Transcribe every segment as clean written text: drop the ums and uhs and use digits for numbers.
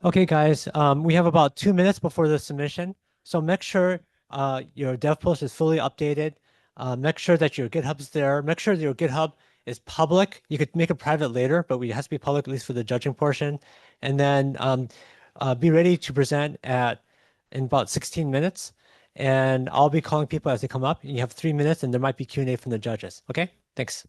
Okay, guys, we have about 2 minutes before the submission. So make sure your dev post is fully updated. Make sure that your GitHub's there. Make sure that your GitHub is public. You could make it private later, but it has to be public at least for the judging portion. And then be ready to present in about 16 minutes. And I'll be calling people as they come up. You have 3 minutes, and there might be Q&A from the judges. Okay, thanks.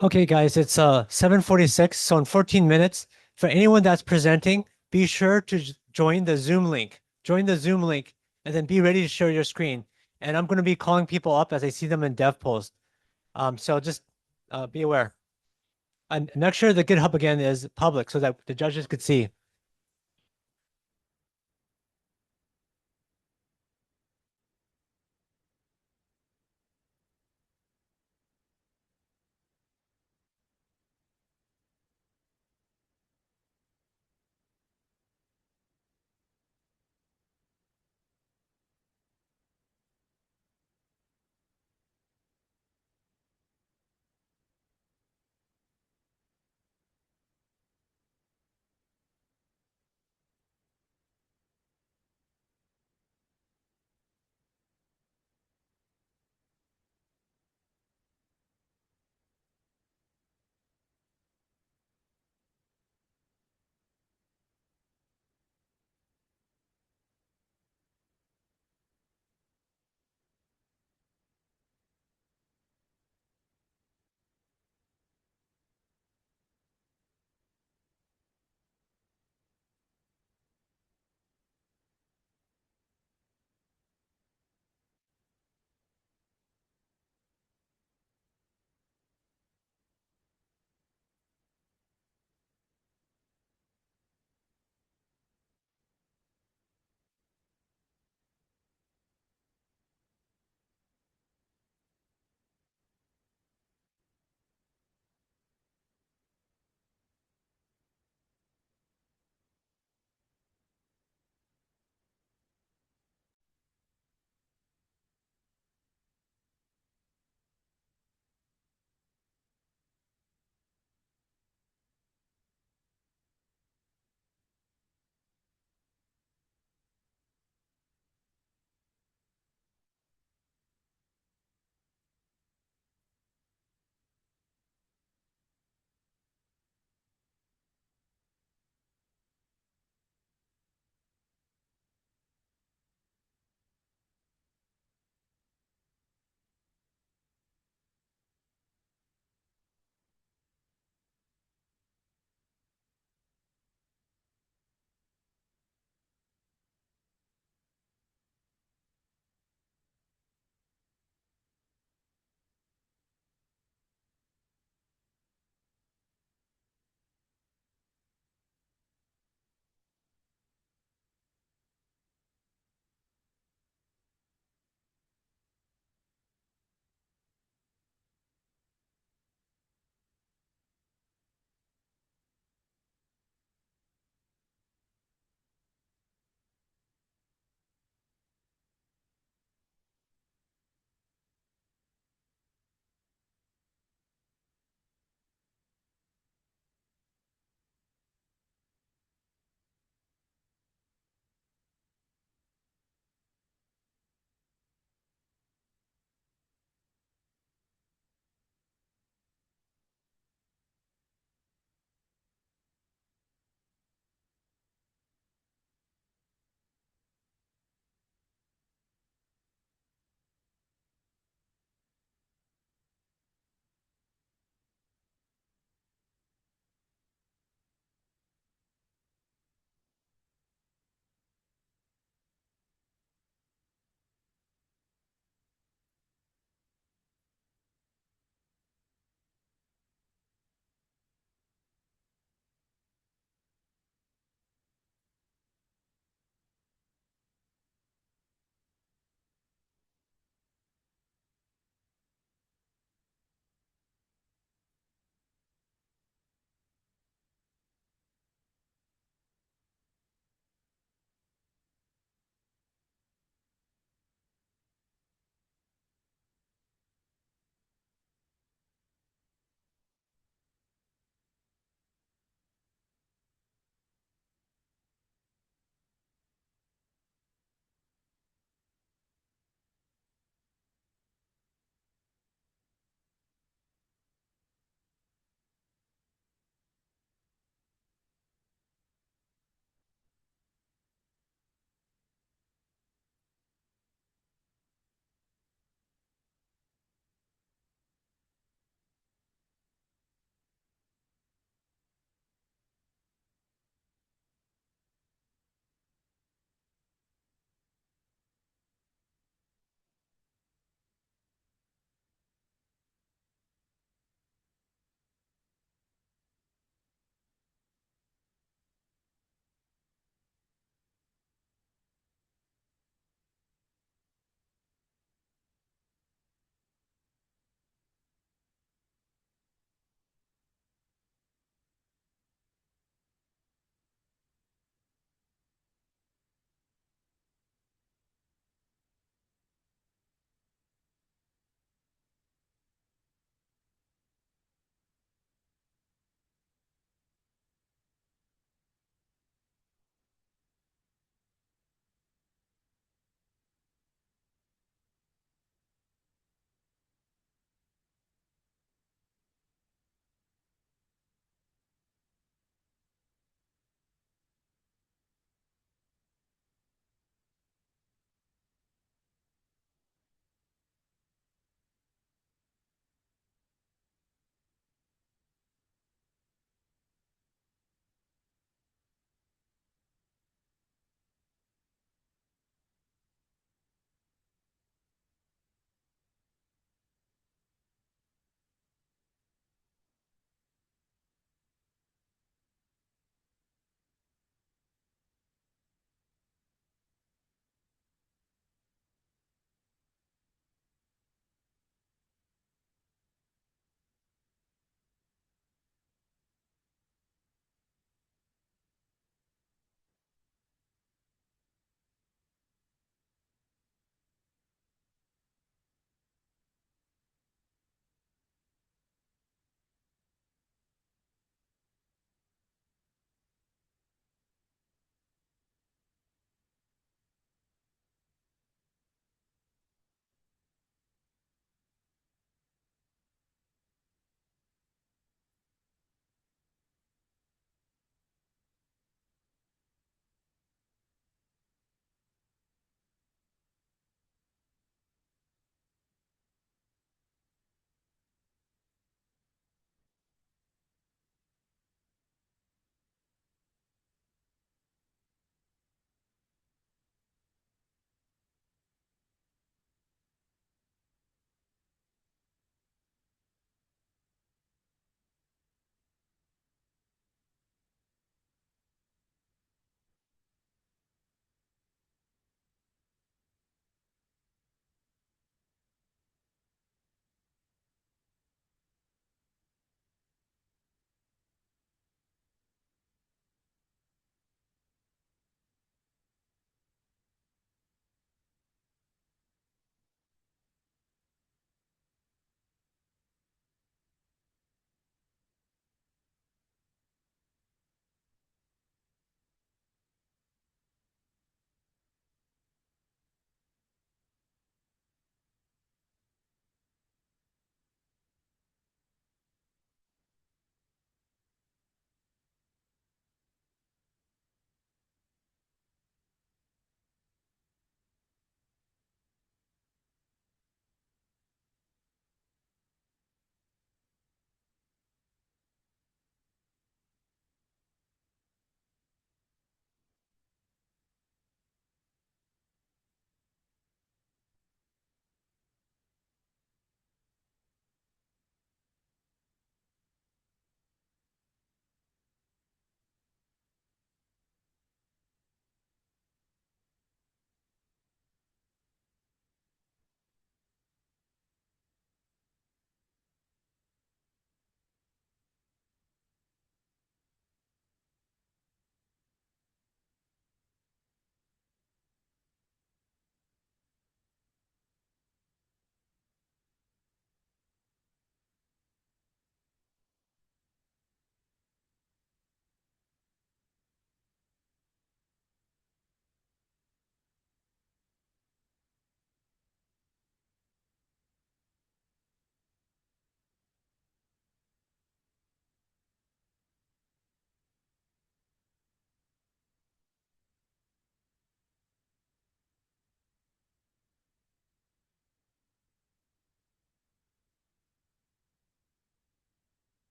Okay, guys, it's 7:46, so in 14 minutes, for anyone that's presenting, be sure to join the Zoom link. Join the Zoom link and then be ready to share your screen. And I'm going to be calling people up as I see them in dev post. So just be aware. And make sure the GitHub again is public so that the judges could see.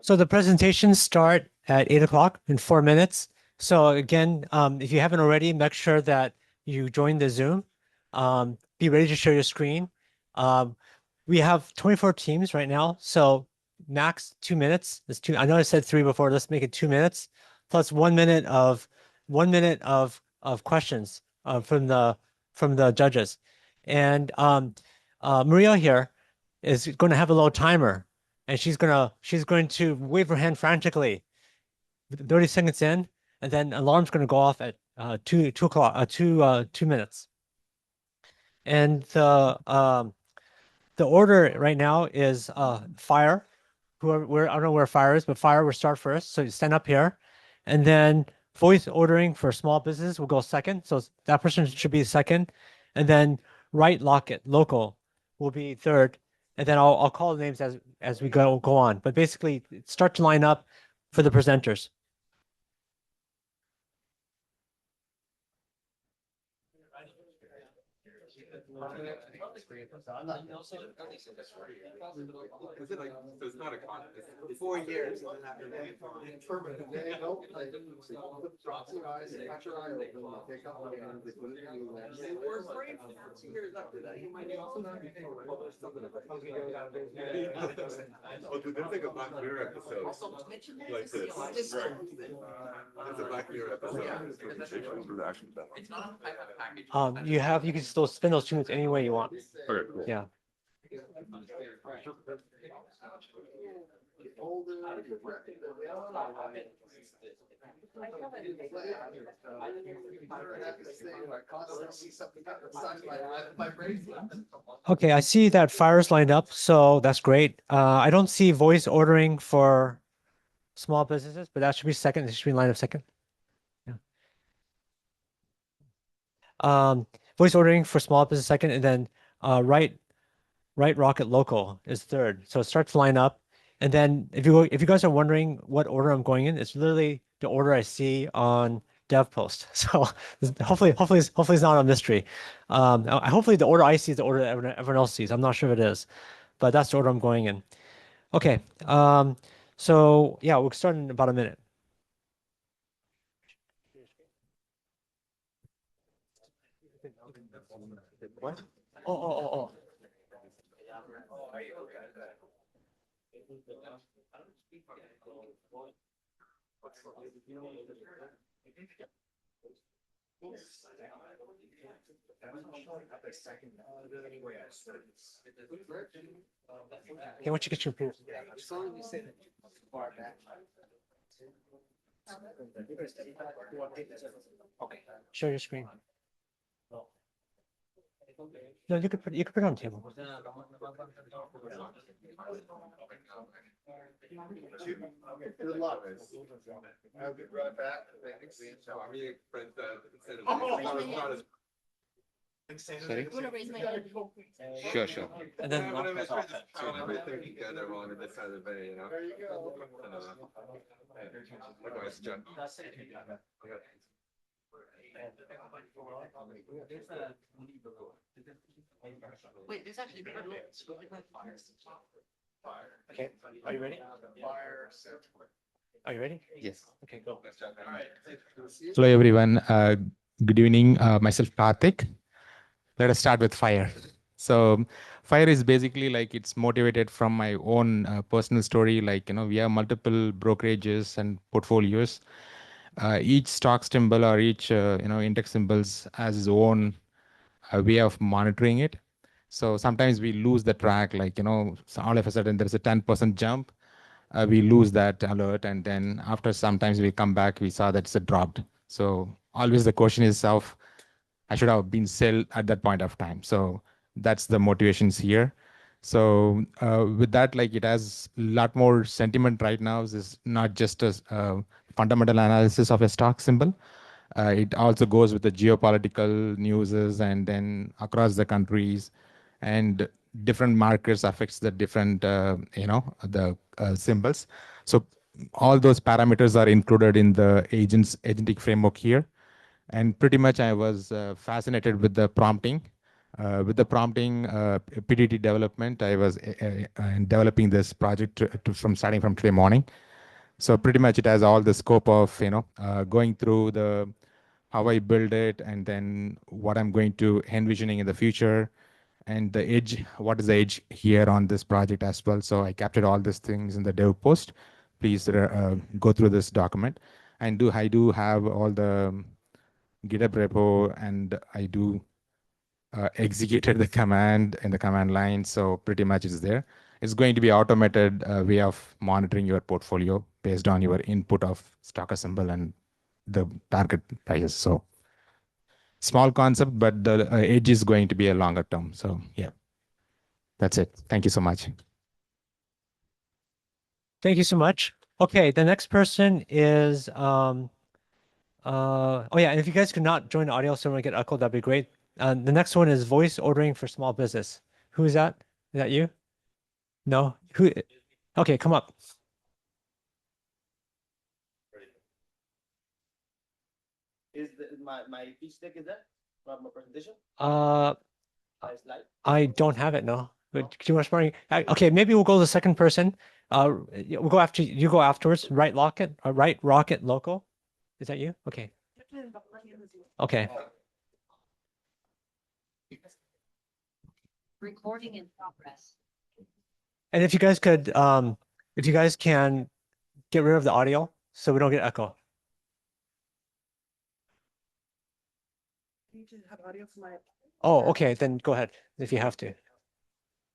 So the presentations start at 8 o'clock in 4 minutes. So again, if you haven't already, make sure that you join the Zoom. Be ready to share your screen. We have 24 teams right now, so max 2 minutes. It's two. I know I said three before. Let's make it 2 minutes, plus 1 minute of 1 minute of questions from the judges. And Maria here is going to have a little timer, and she's going to wave her hand frantically 30 seconds in, and then alarm's going to go off at 2 o'clock 2 minutes. And the order right now is fire. Whoever, I don't know where fire is, but fire will start first. So you stand up here, and then voice ordering for small business will go second. So that person should be second, and then right locket local will be third, and then I'll call the names as we go on. But basically, start to line up for the presenters. Is it like, so it's not a con, it's 4 years and then after that. Permanent. Nope. We're afraid for 2 years after that, you might also not be able to publish something. Oh, dude, there's like a Black Mirror episode like this. It's a Black Mirror episode. You can still spend those 2 minutes any way you want. Okay, cool. Yeah. Okay, I see that fire's lined up, so that's great. I don't see voice ordering for small businesses, but that should be second. It should be line of second. Yeah. Voice ordering for small business second, and then right rocket local is third. So start to line up. And then if you guys are wondering what order I'm going in, it's literally the order I see on DevPost. So hopefully it's not a mystery. Hopefully the order I see is the order that everyone else sees. I'm not sure if it is, but that's the order I'm going in. Okay. So yeah, we'll start in about a minute. What? Oh. Okay, once you get your peers. Okay, share your screen. No, you could put it on the table. Good luck. I'll be right back. Sorry? Sure. And then Together on this side of the bay, you know? There you go. Likewise, John. Wait, there's actually Okay, are you ready? Are you ready? Yes. Okay, go. Hello, everyone. Good evening. Myself, Karthik. Let us start with fire. So fire is basically like it's motivated from my own personal story. Like, we have multiple brokerages and portfolios. Each stock symbol or each, index symbols has its own way of monitoring it. So sometimes we lose the track, like, so all of a sudden there's a 10% jump. We lose that alert. And then after sometimes we come back, we saw that it's a dropped. So always the question is of, I should have been sell at that point of time. So that's the motivations here. So with that, like it has a lot more sentiment right now. It's not just a fundamental analysis of a stock symbol. It also goes with the geopolitical newses and then across the countries and different markers affects the different, the symbols. So all those parameters are included in the agentic framework here. And pretty much I was fascinated with the prompting. With the prompting PDT development, I was developing this project from starting from today morning. So pretty much it has all the scope of, going through the how I build it and then what I'm going to envisioning in the future and the edge, what is the edge here on this project as well. So I captured all these things in the dev post. Please go through this document. And I do have all the GitHub repo and I do executed the command in the command line. So pretty much it's there. It's going to be automated way of monitoring your portfolio based on your input of stock symbol and the target prices. So small concept, but the edge is going to be a longer term. So yeah, that's it. Thank you so much. Thank you so much. Okay, the next person is oh yeah, and if you guys could not join the audio so we don't get echoed, that'd be great. The next one is voice ordering for small business. Who is that? Is that you? No? Who? Okay, come up. Is my pitch deck is that from a presentation? Uh, My slide? I don't have it, no. But do you want to okay, maybe we'll go to the second person. We'll go after you go afterwards. Right Rocket, right Rocket Local. Is that you? Okay. Okay. Recording in progress. And if you guys can get rid of the audio so we don't get echo. Need to have audio for my, Oh, okay, then go ahead if you have to.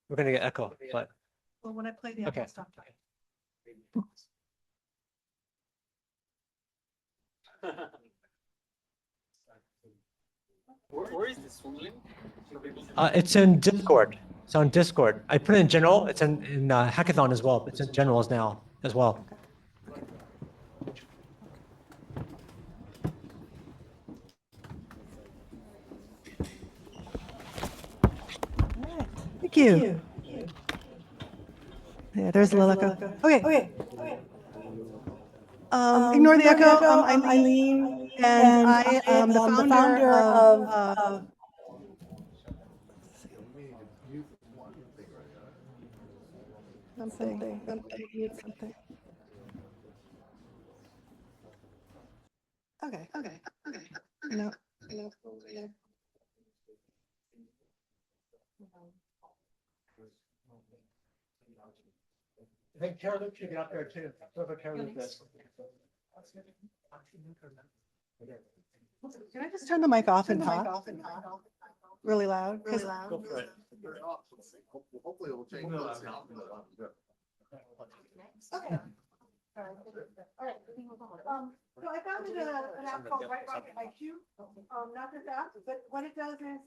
We're gonna get echo, but well, when I play the Okay. Apple stop. Where is this link? it's in Discord. It's on Discord. I put it in general. It's in Hackathon as well. It's in generals now as well. Thank you. Yeah, there's a little echo. Okay. Ignore the echo. I'm Eileen, and I am the founder of something. Okay. No. I think Carol should get up there too. Whoever Carol is. Can I just turn the mic off and talk? Really loud? 'Cause Go for it. Hopefully it'll change. Okay. All right. So I founded an app called Right Rocket IQ. Not this app, but what it does is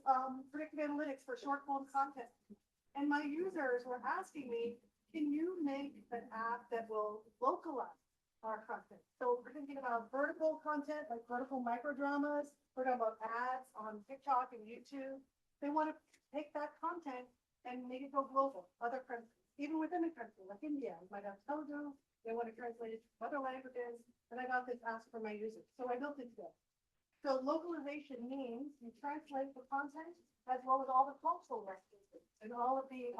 predictive analytics for short form content. And my users were asking me, can you make an app that will localize our content? So we're thinking about vertical content, like vertical microdramas. We're talking about ads on TikTok and YouTube. They want to take that content and make it go global, other countries, even within a country, like India. You might have Telugu. They want to translate it to other languages. And I got this ask from my users. So I built it today. So localization means you translate the content as well as all the cultural references and all of the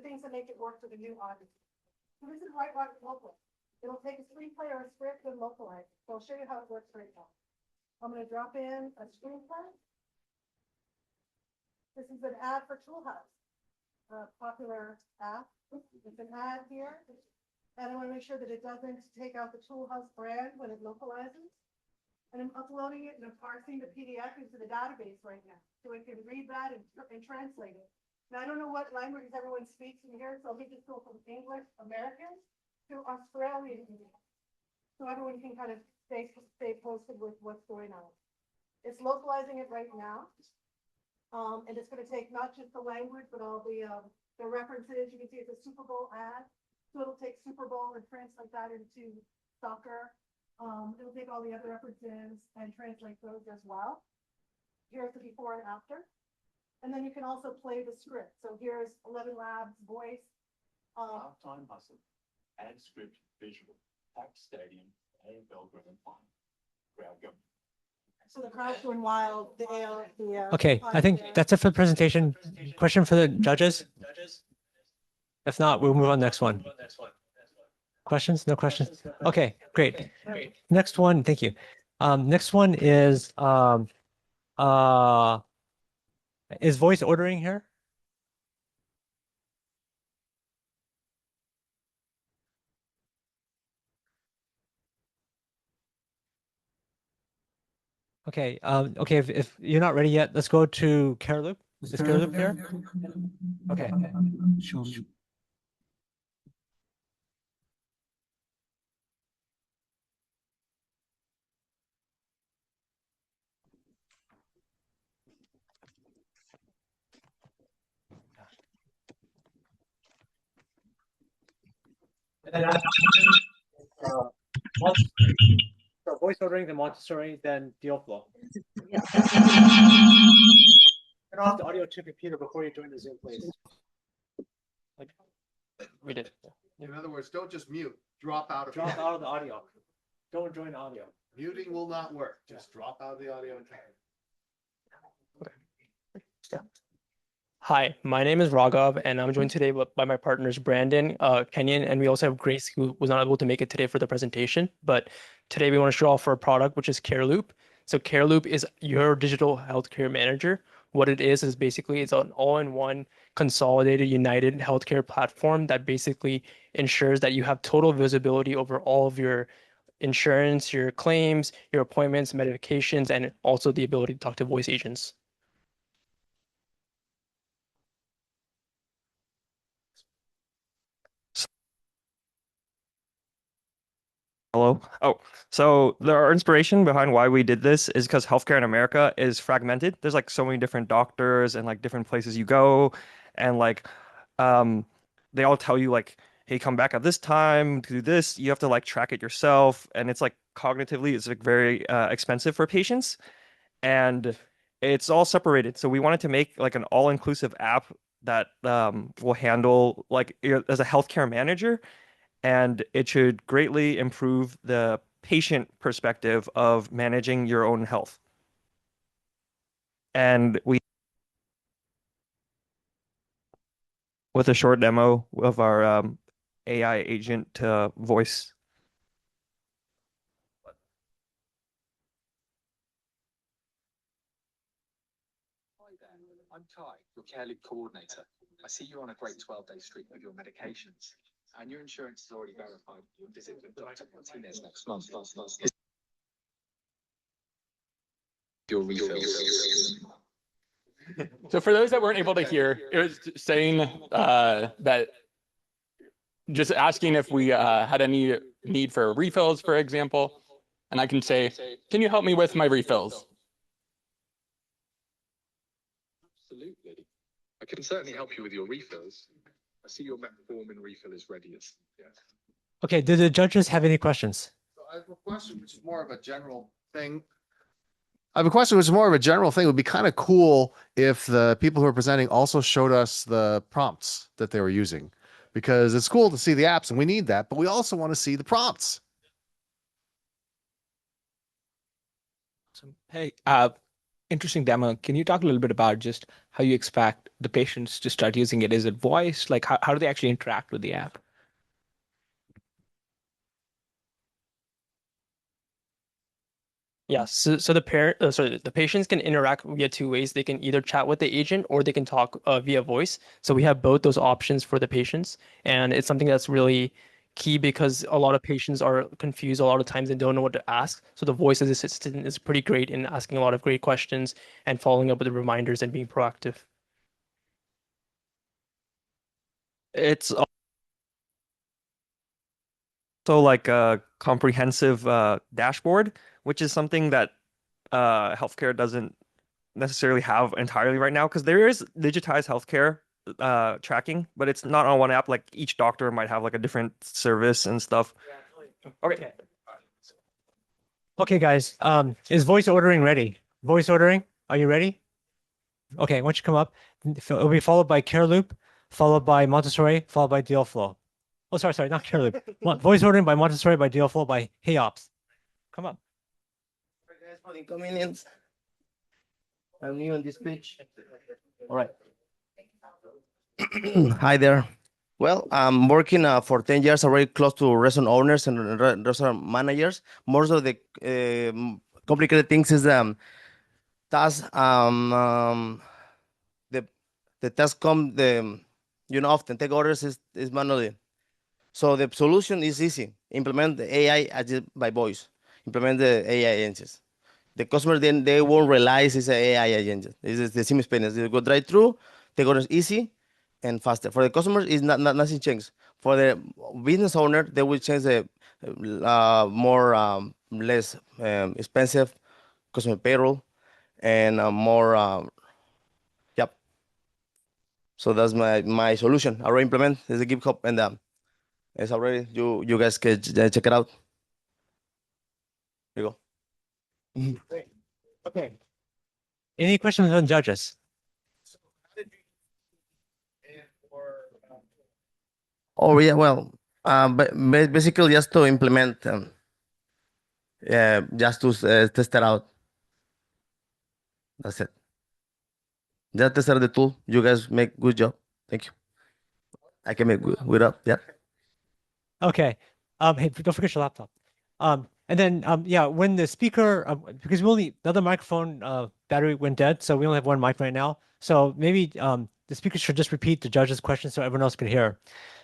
things that make it work for the new audience. So this is Right Rocket Local. It'll take a screenplay or a script and localize it. So I'll show you how it works right now. I'm going to drop in a screenplay. This is an ad for Toolhouse, a popular app. It's an ad here. And I want to make sure that it doesn't take out the Toolhouse brand when it localizes. And I'm uploading it and I'm parsing the PDF into the database right now. So it can read that and translate it. Now, I don't know what languages everyone speaks in here, so let me just go from English, American, to Australian. So everyone can kind of stay posted with what's going on. It's localizing it right now. And it's going to take not just the language, but all the references. You can see it's a Super Bowl ad. So it'll take Super Bowl and translate that into soccer. It'll take all the other references and translate those as well. Here's the before and after. And then you can also play the script. So here's 11 Labs voice. Halftime hustle, ad script, visual, packed stadium, AFL grand final, crowd go. So the crowd's going wild, the AL, the. Okay, I think that's it for the presentation. Question for the judges? If not, we'll move on to the next one. Questions? No questions? Okay, great. Next one, thank you. Next one is voice ordering here? Okay, okay, if you're not ready yet, let's go to Caroloop. Is Caroloop here? Okay. So voice ordering, then Montessori, then deal flow. Turn off the audio to computer before you join the Zoom, please. Like we did. In other words, don't just mute, drop out of. Drop out of the audio. Don't join the audio. Muting will not work. Just drop out of the audio and. Hi, my name is Raghav, and I'm joined today by my partners Brandon, Kenyon, and we also have Grace, who was not able to make it today for the presentation. But today we want to show off our product, which is CareLoop. So CareLoop is your digital healthcare manager. What it is basically it's an all-in-one consolidated, united healthcare platform that basically ensures that you have total visibility over all of your insurance, your claims, your appointments, medications, and also the ability to talk to voice agents. Hello. Oh, so our inspiration behind why we did this is because healthcare in America is fragmented. There's like so many different doctors and like different places you go, and like they all tell you like, hey, come back at this time to do this. You have to like track it yourself, and it's like cognitively it's like very expensive for patients, and it's all separated. So we wanted to make like an all-inclusive app that will handle like as a healthcare manager, and it should greatly improve the patient perspective of managing your own health. And with a short demo of our AI agent voice. Hi there, I'm Kai, your Care Loop coordinator. I see you're on a great 12-day streak with your medications, and your insurance is already verified. You'll visit with Dr. Martinez next month. Your refills. So for those that weren't able to hear, it was saying that just asking if we had any need for refills, for example, and I can say, can you help me with my refills? Absolutely. I can certainly help you with your refills. I see your metformin refill is ready. Okay, do the judges have any questions? So I have a question, which is more of a general thing. I have a question which is more of a general thing. It would be kind of cool if the people who are presenting also showed us the prompts that they were using, because it's cool to see the apps and we need that, but we also want to see the prompts. Hey, interesting demo. Can you talk a little bit about just how you expect the patients to start using it? Is it voice? Like how do they actually interact with the app? Yeah, so the patients can interact via two ways. They can either chat with the agent or they can talk via voice. So we have both those options for the patients, and it's something that's really key because a lot of patients are confused a lot of times and don't know what to ask. So the voice assistant is pretty great in asking a lot of great questions and following up with the reminders and being proactive. It's also like a comprehensive dashboard, which is something that healthcare doesn't necessarily have entirely right now, because there is digitized healthcare tracking, but it's not on one app. Like each doctor might have like a different service and stuff. Okay. Okay, guys. Is voice ordering ready? Voice ordering, are you ready? Okay, why don't you come up? It'll be followed by CareLoop, followed by Montessori, followed by Dealflow. Oh, sorry, not CareLoop. Voice ordering by Montessori by Dealflow by HeyOps. Come up. for the inconvenience. I'm new on this page. All right. Hi there. Well, I'm working for 10 years already, close to restaurant owners and restaurant managers. Most of the complicated things is task the task come often take orders is manually. So the solution is easy. Implement the AI agent by voice. Implement the AI agents. The customer then they won't realize it's an AI agent. It's the same experience. They go drive through, take orders easy and faster. For the customers, it's not nothing changes. For the business owner, they will change the more less expensive customer payroll and more yep. So that's my solution. I already implement. There's a GitHub and it's already you guys can check it out. Here you go. Great. Okay. Any questions on judges? Oh yeah, well, but basically just to implement, just to test it out. That's it. Just test out the tool. You guys make good job. Thank you. I can make good up. Yeah. Okay. Hey, don't forget your laptop. And then yeah, when the speaker because the other microphone battery went dead, so we only have one mic right now. So maybe the speaker should just repeat the judge's question so everyone else can hear.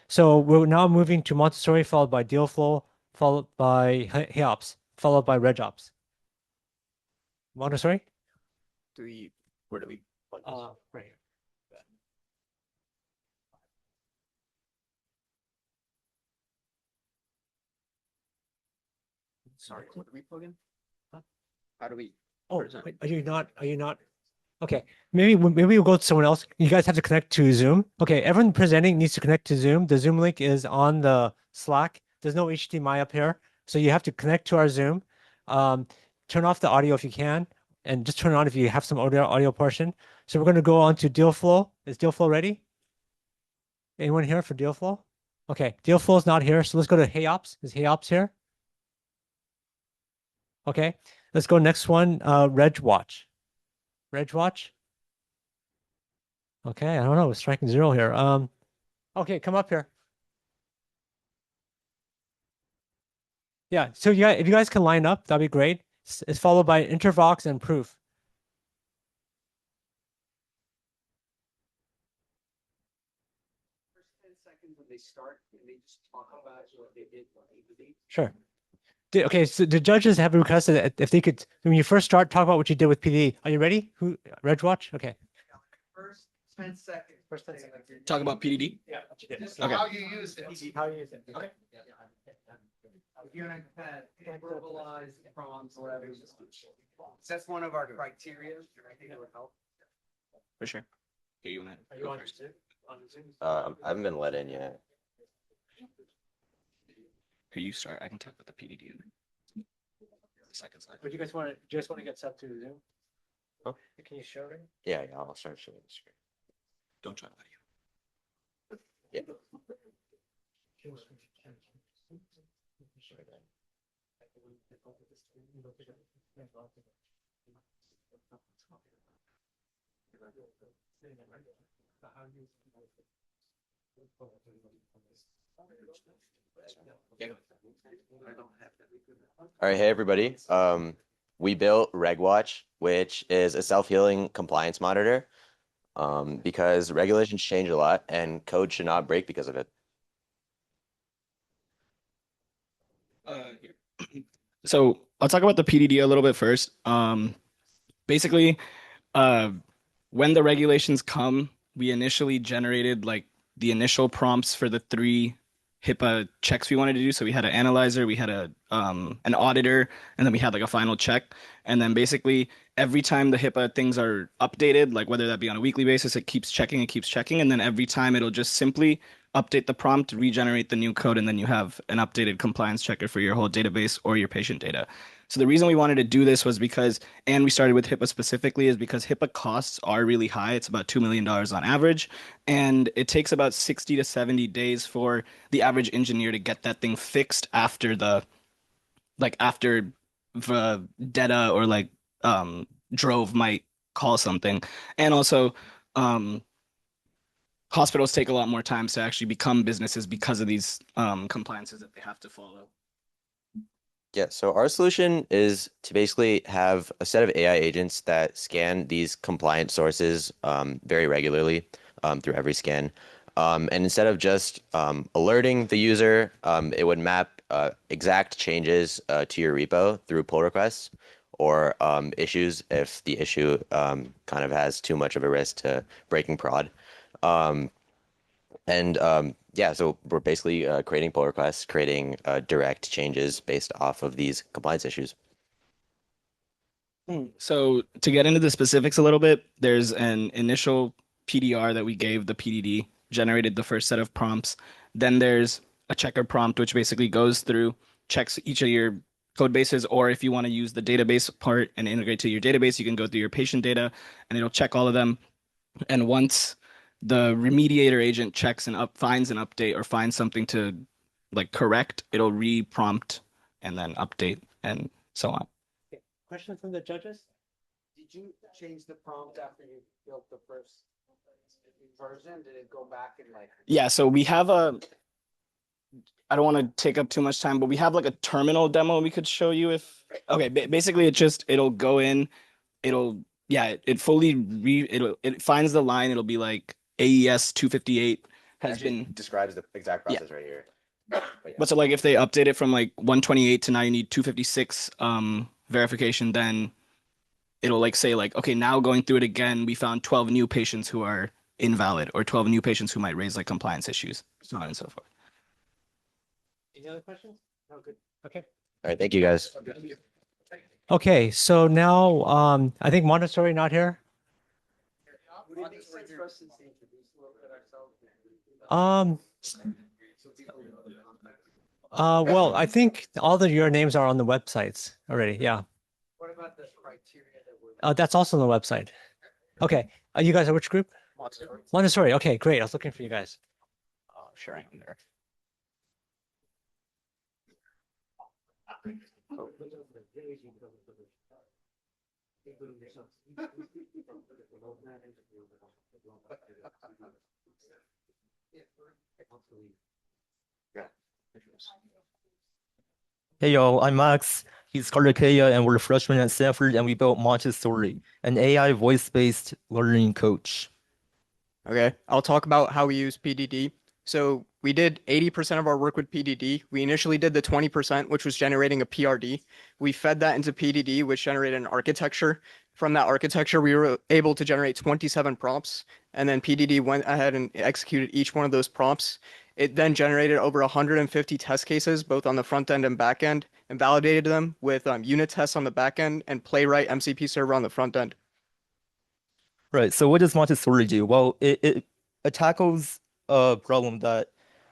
So we're now moving to Montessori, followed by deal flow, followed by HAOPS, followed by RegOps. Montessori? Where do we? Right here. Sorry, what do we plug in? Huh? How do we? Oh, wait, are you not? Are you not? Okay, maybe we'll go to someone else. You guys have to connect to Zoom. Okay, everyone presenting needs to connect to Zoom. The Zoom link is on the Slack. There's no HDMI up here, so you have to connect to our Zoom. Turn off the audio if you can, and just turn it on if you have some audio portion. So we're going to go on to deal flow. Is deal flow ready? Anyone here for deal flow? Okay, deal flow is not here, so let's go to HAOPS. Is HAOPS here? Okay, let's go next one. Reg Watch. Reg Watch. Okay, I don't know. We're striking zero here. Okay, come up here. Yeah, so if you guys can line up, that'd be great. It's followed by Intervox and Proof. First 10 seconds when they start, and they just talk about what they did from A to Z. Sure. Okay, so the judges have requested that if they could, when you first start, talk about what you did with PD. Are you ready? Reg Watch? Okay. First 10 seconds. First 10 seconds. Talk about PDD. Yeah, what you did. Just how you use it. How you use it. Okay. You're gonna verbalize prompts or whatever. That's one of our criteria. I think it would help. For sure. Okay, you want Are you on Zoom? I haven't been let in yet. Here, you start. I can talk about the PDD. Second slide. But you guys want to get set to Zoom? Huh? Can you share it? Yeah, I'll start showing the screen. Don't try audio. Yeah. All right, hey everybody. We built RegWatch, which is a self-healing compliance monitor, because regulations change a lot and code should not break because of it. So I'll talk about the PDD a little bit first. Basically, when the regulations come, we initially generated like the initial prompts for the 3 HIPAA checks we wanted to do. So we had an analyzer, we had an auditor, and then we had like a final check. And then basically every time the HIPAA things are updated, like whether that be on a weekly basis, it keeps checking. And then every time it'll just simply update the prompt, regenerate the new code, and then you have an updated compliance checker for your whole database or your patient data. So the reason we wanted to do this was because, and we started with HIPAA specifically, is because HIPAA costs are really high. It's about $2 million on average. And it takes about 60 to 70 days for the average engineer to get that thing fixed after the data or like drove might cause something. And also, hospitals take a lot more time to actually become businesses because of these compliances that they have to follow. Yeah, so our solution is to basically have a set of AI agents that scan these compliant sources very regularly through every scan. And instead of just alerting the user, it would map exact changes to your repo through pull requests or issues if the issue kind of has too much of a risk to breaking prod. Yeah, so we're basically creating pull requests, creating direct changes based off of these compliance issues. So to get into the specifics a little bit, there's an initial PDR that we gave the PDD, generated the first set of prompts. Then there's a checker prompt, which basically goes through, checks each of your code bases, or if you want to use the database part and integrate to your database, you can go through your patient data and it'll check all of them. And once the remediator agent checks and finds an update or finds something to like correct, it'll re-prompt and then update and so on. Question from the judges? Did you change the prompt after you built the first version? Did it go back and like? Yeah, so we have I don't want to take up too much time, but we have like a terminal demo we could show you if, okay, basically it'll go in, it fully it finds the line, it'll be like AES 258 has been, describes the exact process right here. but so like if they update it from like 128 to now you need 256 verification, then it'll like say like, okay, now going through it again, we found 12 new patients who are invalid or 12 new patients who might raise like compliance issues, so on and so forth. Any other questions? No, good. Okay. All right, thank you guys. Okay, so now I think Montessori not here. Would it make sense for us to introduce a little bit ourselves? Well, I think all of your names are on the websites already. Yeah. What about the criteria that we're? That's also on the website. Okay. You guys are which group? Montessori. Montessori. Okay, great. I was looking for you guys. Sharing on there. Hey y'all, I'm Max. He's Kartikeya, and we're freshmen at Stanford, and we built Montessori, an AI voice-based learning coach. Okay, I'll talk about how we use PDD. So we did 80% of our work with PDD. We initially did the 20%, which was generating a PRD. We fed that into PDD, which generated an architecture. From that architecture, we were able to generate 27 prompts, and then PDD went ahead and executed each one of those prompts. It then generated over 150 test cases, both on the front end and back end, and validated them with unit tests on the back end and Playwright MCP server on the front end. Right, so what does Montessori do? Well, it tackles a problem that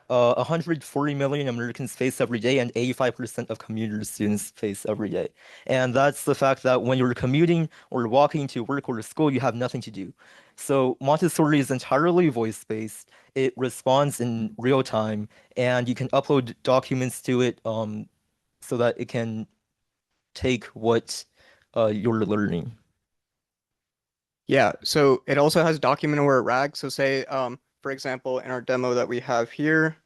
140 million Americans face every day, and 85% of commuter students face every day. And that's the fact that when you're commuting or walking to work or to school, you have nothing to do. So Montessori is entirely voice-based. It responds in real time, and you can upload documents to it so that it can take what you're learning. Yeah, so it also has document aware RAG. So say, for example, in our demo that we have here,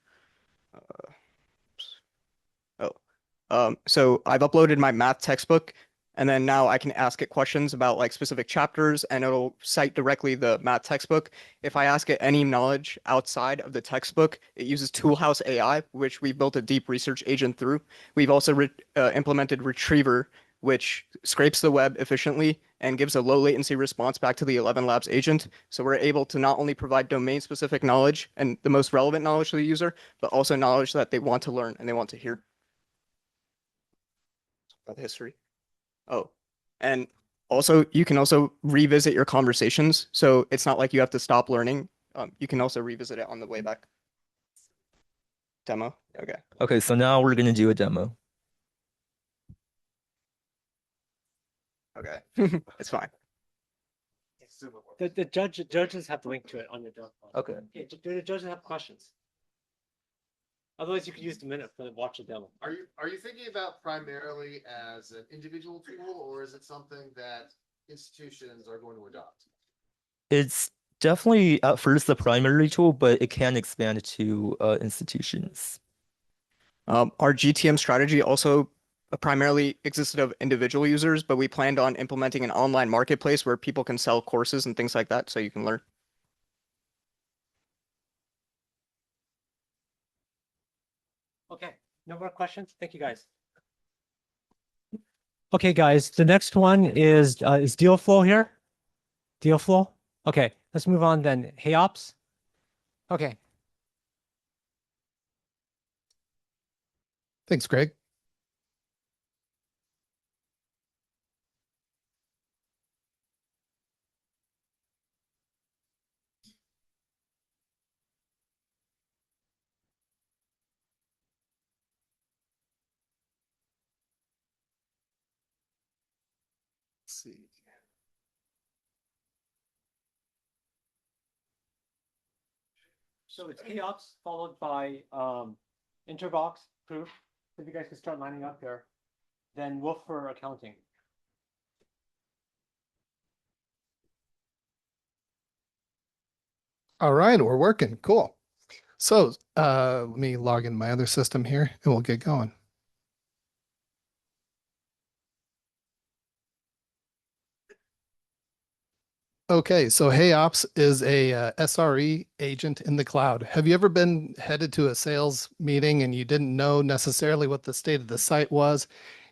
so I've uploaded my math textbook, and then now I can ask it questions about like specific chapters, and it'll cite directly the math textbook. If I ask it any knowledge outside of the textbook, it uses Toolhouse AI, which we've built a deep research agent through. We've also implemented Retriever, which scrapes the web efficiently and gives a low latency response back to the 11 Labs agent. So we're able to not only provide domain specific knowledge and the most relevant knowledge to the user, but also knowledge that they want to learn and they want to hear. About the history. Oh, and also you can also revisit your conversations. So it's not like you have to stop learning. You can also revisit it on the way back. Demo. Okay. Okay, so now we're gonna do a demo. Okay, it's fine. The judges have the link to it on your document. Okay. Do the judges have questions? Otherwise, you could use the minute for the watch the demo. Are you thinking about primarily as an individual tool, or is it something that institutions are going to adopt? It's definitely at first the primary tool, but it can expand to institutions. Our GTM strategy also primarily existed of individual users, but we planned on implementing an online marketplace where people can sell courses and things like that, so you can learn. Okay, no more questions? Thank you, guys. Okay, guys, the next one is deal flow here. Deal flow. Okay, let's move on then. Hey ops. Okay. Thanks, Greg. Let's see. So it's KOps followed by interbox proof. If you guys can start lining up here, then Wolf for accounting. All right, we're working. Cool. So let me log in my other system here and we'll get going. Okay, so HeyOps is a SRE agent in the cloud. Have you ever been headed to a sales meeting and you didn't know necessarily what the state of the site was?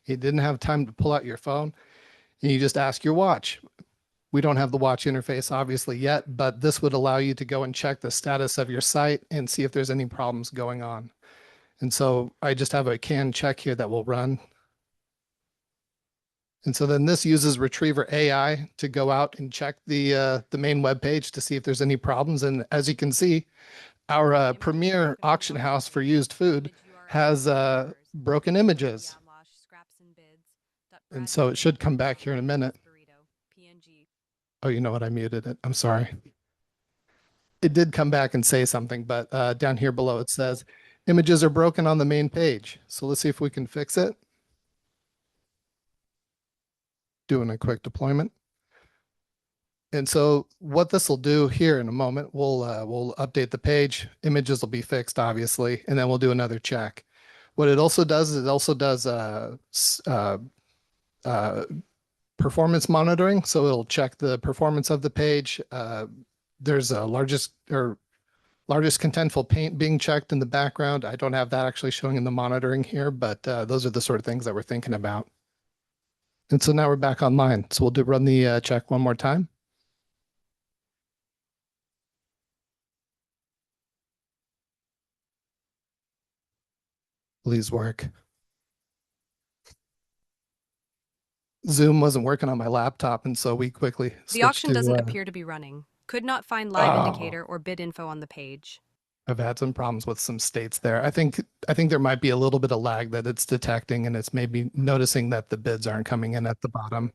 You didn't have time to pull out your phone and you just ask your watch. We don't have the watch interface obviously yet, but this would allow you to go and check the status of your site and see if there's any problems going on. And so I just have a can check here that will run. And so then this uses Retriever AI to go out and check the main web page to see if there's any problems. And as you can see, our premier auction house for used food has broken images. And so it should come back here in a minute. Oh, you know what? I muted it. I'm sorry. It did come back and say something, but down here below it says images are broken on the main page. So let's see if we can fix it. Doing a quick deployment. And so what this will do here in a moment, we'll update the page. Images will be fixed, obviously, and then we'll do another check. What it also does is it also does performance monitoring. So it'll check the performance of the page. There's a largest contentful paint being checked in the background. I don't have that actually showing in the monitoring here, but those are the sort of things that we're thinking about. And so now we're back online. So we'll run the check one more time. Please work. Zoom wasn't working on my laptop, and so we quickly The auction doesn't appear to be running. Could not find live indicator or bid info on the page. I've had some problems with some states there. I think there might be a little bit of lag that it's detecting, and it's maybe noticing that the bids aren't coming in at the bottom.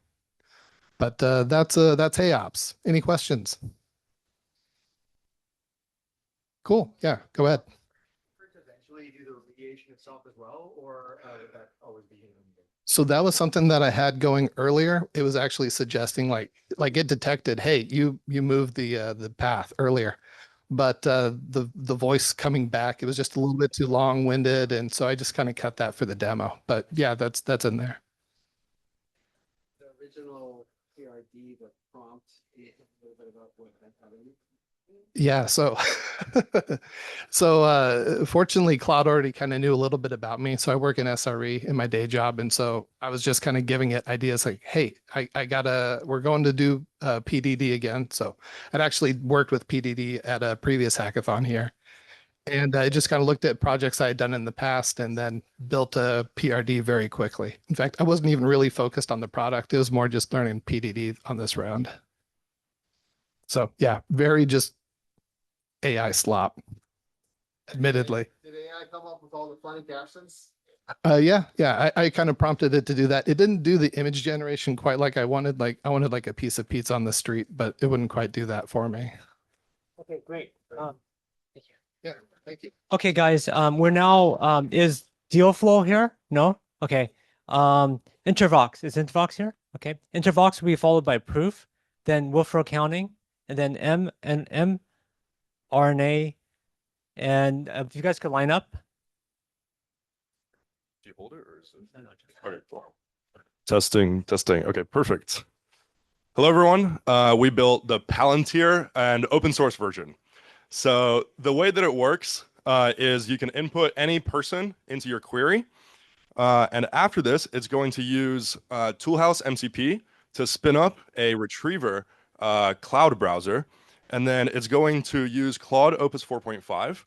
But that's HeyOps. Any questions? Cool. Yeah, go ahead. Eventually do the remediation itself as well, or would that always be human? So that was something that I had going earlier. It was actually suggesting like it detected, hey, you moved the path earlier, but the voice coming back, it was just a little bit too long-winded, and so I just kind of cut that for the demo. But yeah, that's in there. The original PRD, the prompt, a little bit about what that happened. Yeah, so fortunately Cloud already kind of knew a little bit about me. So I work in SRE in my day job, and so I was just kind of giving it ideas like, hey, we're going to do PDD again. So I'd actually worked with PDD at a previous hackathon here, and I just kind of looked at projects I had done in the past and then built a PRD very quickly. In fact, I wasn't even really focused on the product. It was more just learning PDD on this round. So yeah, very just AI slop, admittedly. Did AI come up with all the funny captions? Yeah. I kind of prompted it to do that. It didn't do the image generation quite like I wanted. Like I wanted like a piece of pizza on the street, but it wouldn't quite do that for me. Okay, great. Thank you. Yeah. Thank you. Okay, guys, we're now, is deal flow here? No? Okay. Intervox, is Intervox here? Okay. Intervox will be followed by proof, then Wolfram counting, and then M RNA. And if you guys could line up. Do you hold it or is it? Okay, cool. Testing. Okay, perfect. Hello, everyone. We built the Palantir and open source version. So the way that it works is you can input any person into your query. And after this, it's going to use Toolhouse MCP to spin up a retriever cloud browser. And then it's going to use Claude Opus 4.5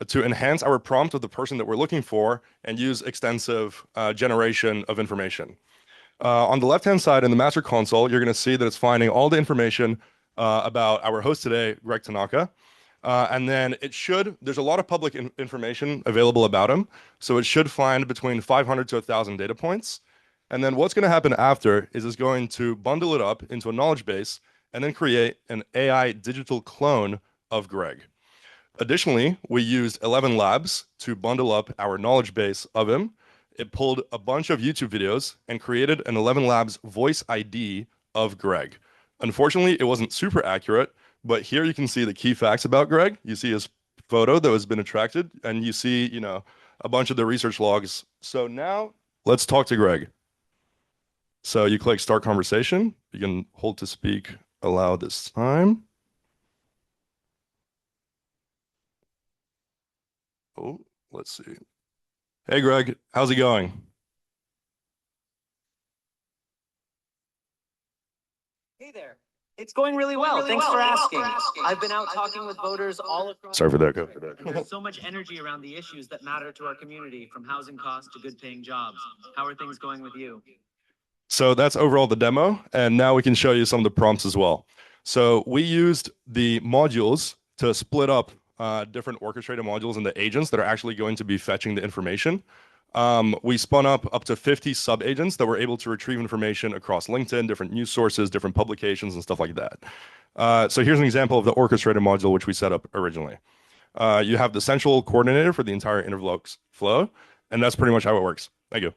to enhance our prompt of the person that we're looking for and use extensive generation of information. On the left-hand side in the master console, you're going to see that it's finding all the information about our host today, Greg Tanaka. And then there's a lot of public information available about him. So it should find between 500 to 1,000 data points. And then what's going to happen after is it's going to bundle it up into a knowledge base and then create an AI digital clone of Greg. Additionally, we used 11 labs to bundle up our knowledge base of him. It pulled a bunch of YouTube videos and created an 11 labs voice ID of Greg. Unfortunately, it wasn't super accurate, but here you can see the key facts about Greg. You see his photo that has been attracted, and you see, a bunch of the research logs. So now let's talk to Greg. So you click start conversation. You can hold to speak, allow this time. Oh, let's see. Hey, Greg, how's it going? Hey there. It's going really well. Thanks for asking. I've been out talking with voters all across. Sorry for that. Go. There's so much energy around the issues that matter to our community, from housing costs to good paying jobs. How are things going with you? So that's overall the demo, and now we can show you some of the prompts as well. So we used the modules to split up different orchestrated modules into agents that are actually going to be fetching the information. We spun up to 50 sub-agents that were able to retrieve information across LinkedIn, different news sources, different publications, and stuff like that. So here's an example of the orchestrated module which we set up originally. You have the central coordinator for the entire intervlogs flow, and that's pretty much how it works. Thank you.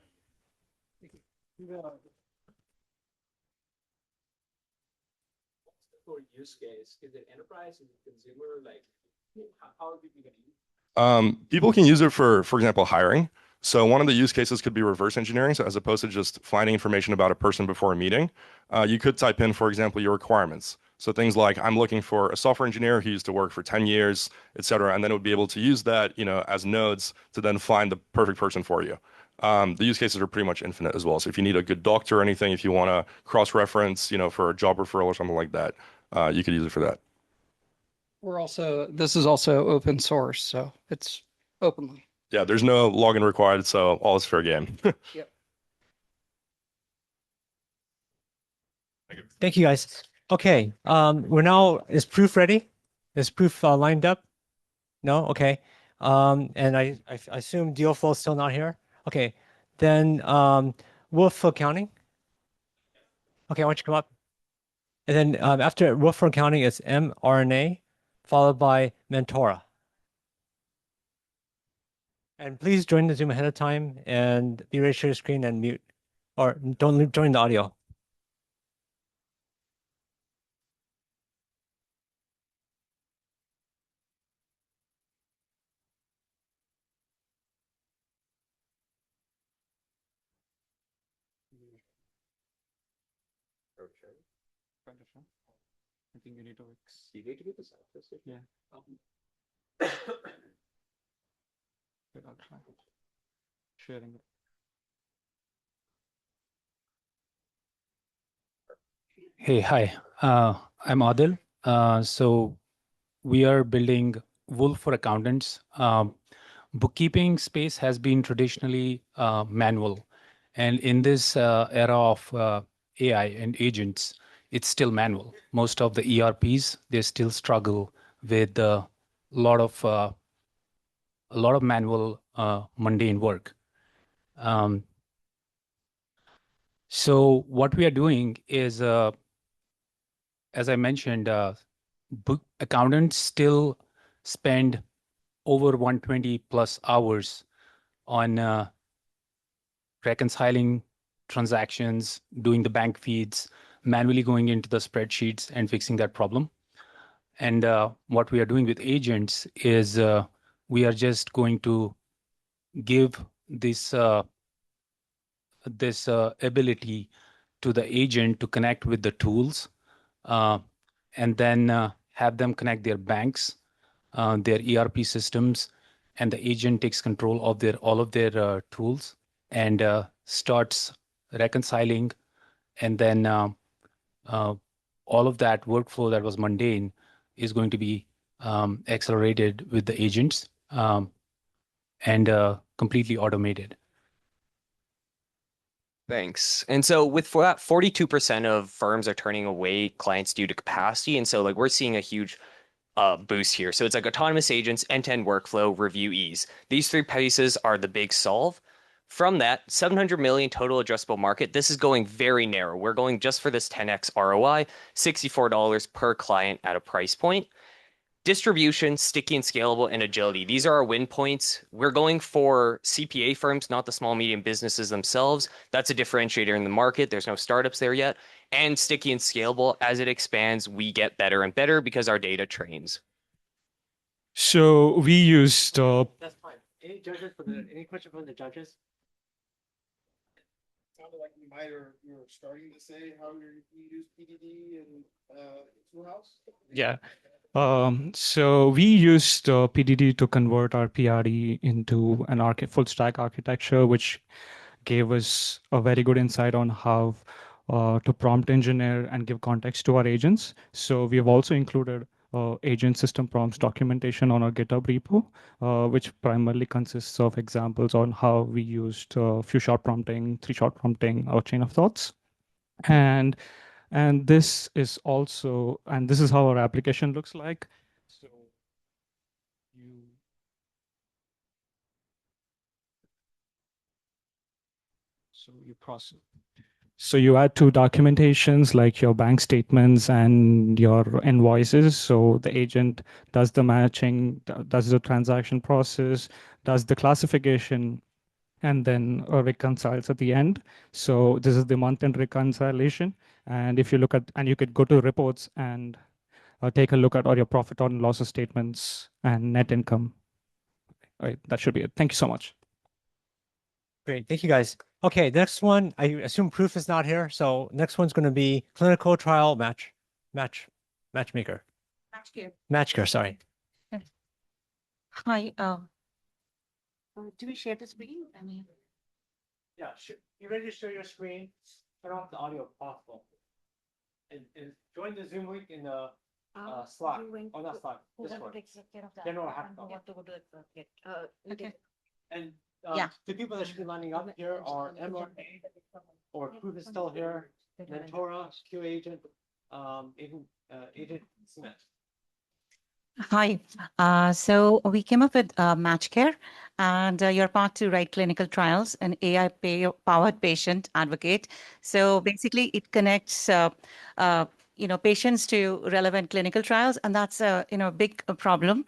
Use case? Is it enterprise? Is it consumer? Like, how are people going to use it? People can use it for example, hiring. So one of the use cases could be reverse engineering. So as opposed to just finding information about a person before a meeting, you could type in, for example, your requirements. So things like, I'm looking for a software engineer who used to work for 10 years, et cetera. And then it would be able to use that, as nodes to then find the perfect person for you. The use cases are pretty much infinite as well. So if you need a good doctor or anything, if you want to cross-reference, for a job referral or something like that, you could use it for that. This is also open source, so it's openly. Yeah, there's no login required, so all is fair game. Yep. Thank you, guys. Okay, is proof ready? Is proof lined up? No? Okay. And I assume deal flow is still not here. Okay, then Wolf counting. Okay, why don't you come up? And then after Wolf counting, it's mRNA followed by Mentora. And please join the Zoom ahead of time and be ready to share your screen and mute, or don't join the audio. I think you need to get this access. Yeah. Good, I'll try. Sharing it. Hey, hi. I'm Adil. So we are building Wolf for accountants. Bookkeeping space has been traditionally manual, and in this era of AI and agents, it's still manual. Most of the ERPs, they still struggle with a lot of manual mundane work. So what we are doing is, as I mentioned, book accountants still spend over 120 plus hours on reconciling transactions, doing the bank feeds, manually going into the spreadsheets and fixing that problem. And what we are doing with agents is we are just going to give this ability to the agent to connect with the tools, and then have them connect their banks, their ERP systems, and the agent takes control of all of their tools and starts reconciling, and then all of that workflow that was mundane is going to be accelerated with the agents, and completely automated. Thanks. And so with 42% of firms are turning away clients due to capacity. And so like we're seeing a huge boost here. So it's like autonomous agents, end-to-end workflow, review ease. These three pieces are the big solve. From that, 700 million total addressable market. This is going very narrow. We're going just for this 10x ROI, $64 per client at a price point. Distribution, sticky and scalable, and agility. These are our win points. We're going for CPA firms, not the small, medium businesses themselves. That's a differentiator in the market. There's no startups there yet. And sticky and scalable. As it expands, we get better and better because our data trains. So we used That's fine. Any judges any question from the judges? Sounded like you were starting to say how you use PDD and Toolhouse. yeah. So we used PDD to convert our PRE into an full stack architecture, which gave us a very good insight on how to prompt engineer and give context to our agents. So we have also included agent system prompts documentation on our GitHub repo, which primarily consists of examples on how we used few shot prompting, 3-shot prompting, our chain of thoughts. And this is also, and this is how our application looks like. So you process. So you add two documentations like your bank statements and your invoices. So the agent does the matching, does the transaction process, does the classification, and then reconciles at the end. So this is the month-end reconciliation. And if you look at, and you could go to reports and take a look at all your profit and loss statements and net income. All right, that should be it. Thank you so much. Great, thank you guys. Okay, next one, I assume Proof is not here. So next one's going to be clinical trial matchmaker. Matchmaker, sorry. Hi. Do we share the screen? I mean, Yeah, you ready to share your screen? Turn off the audio if possible. And join the Zoom link in the Slack. Oh, not Slack. Discord. General Hackathon. okay. And Yeah. the people that should be lining up here are Emma, or Proof is still here, Mentora, Q Agent, Agent Smith. Hi. So we came up with MatchCare, and you're part to write clinical trials, an AI-powered patient advocate. So basically, it connects patients to relevant clinical trials, and that's a big problem.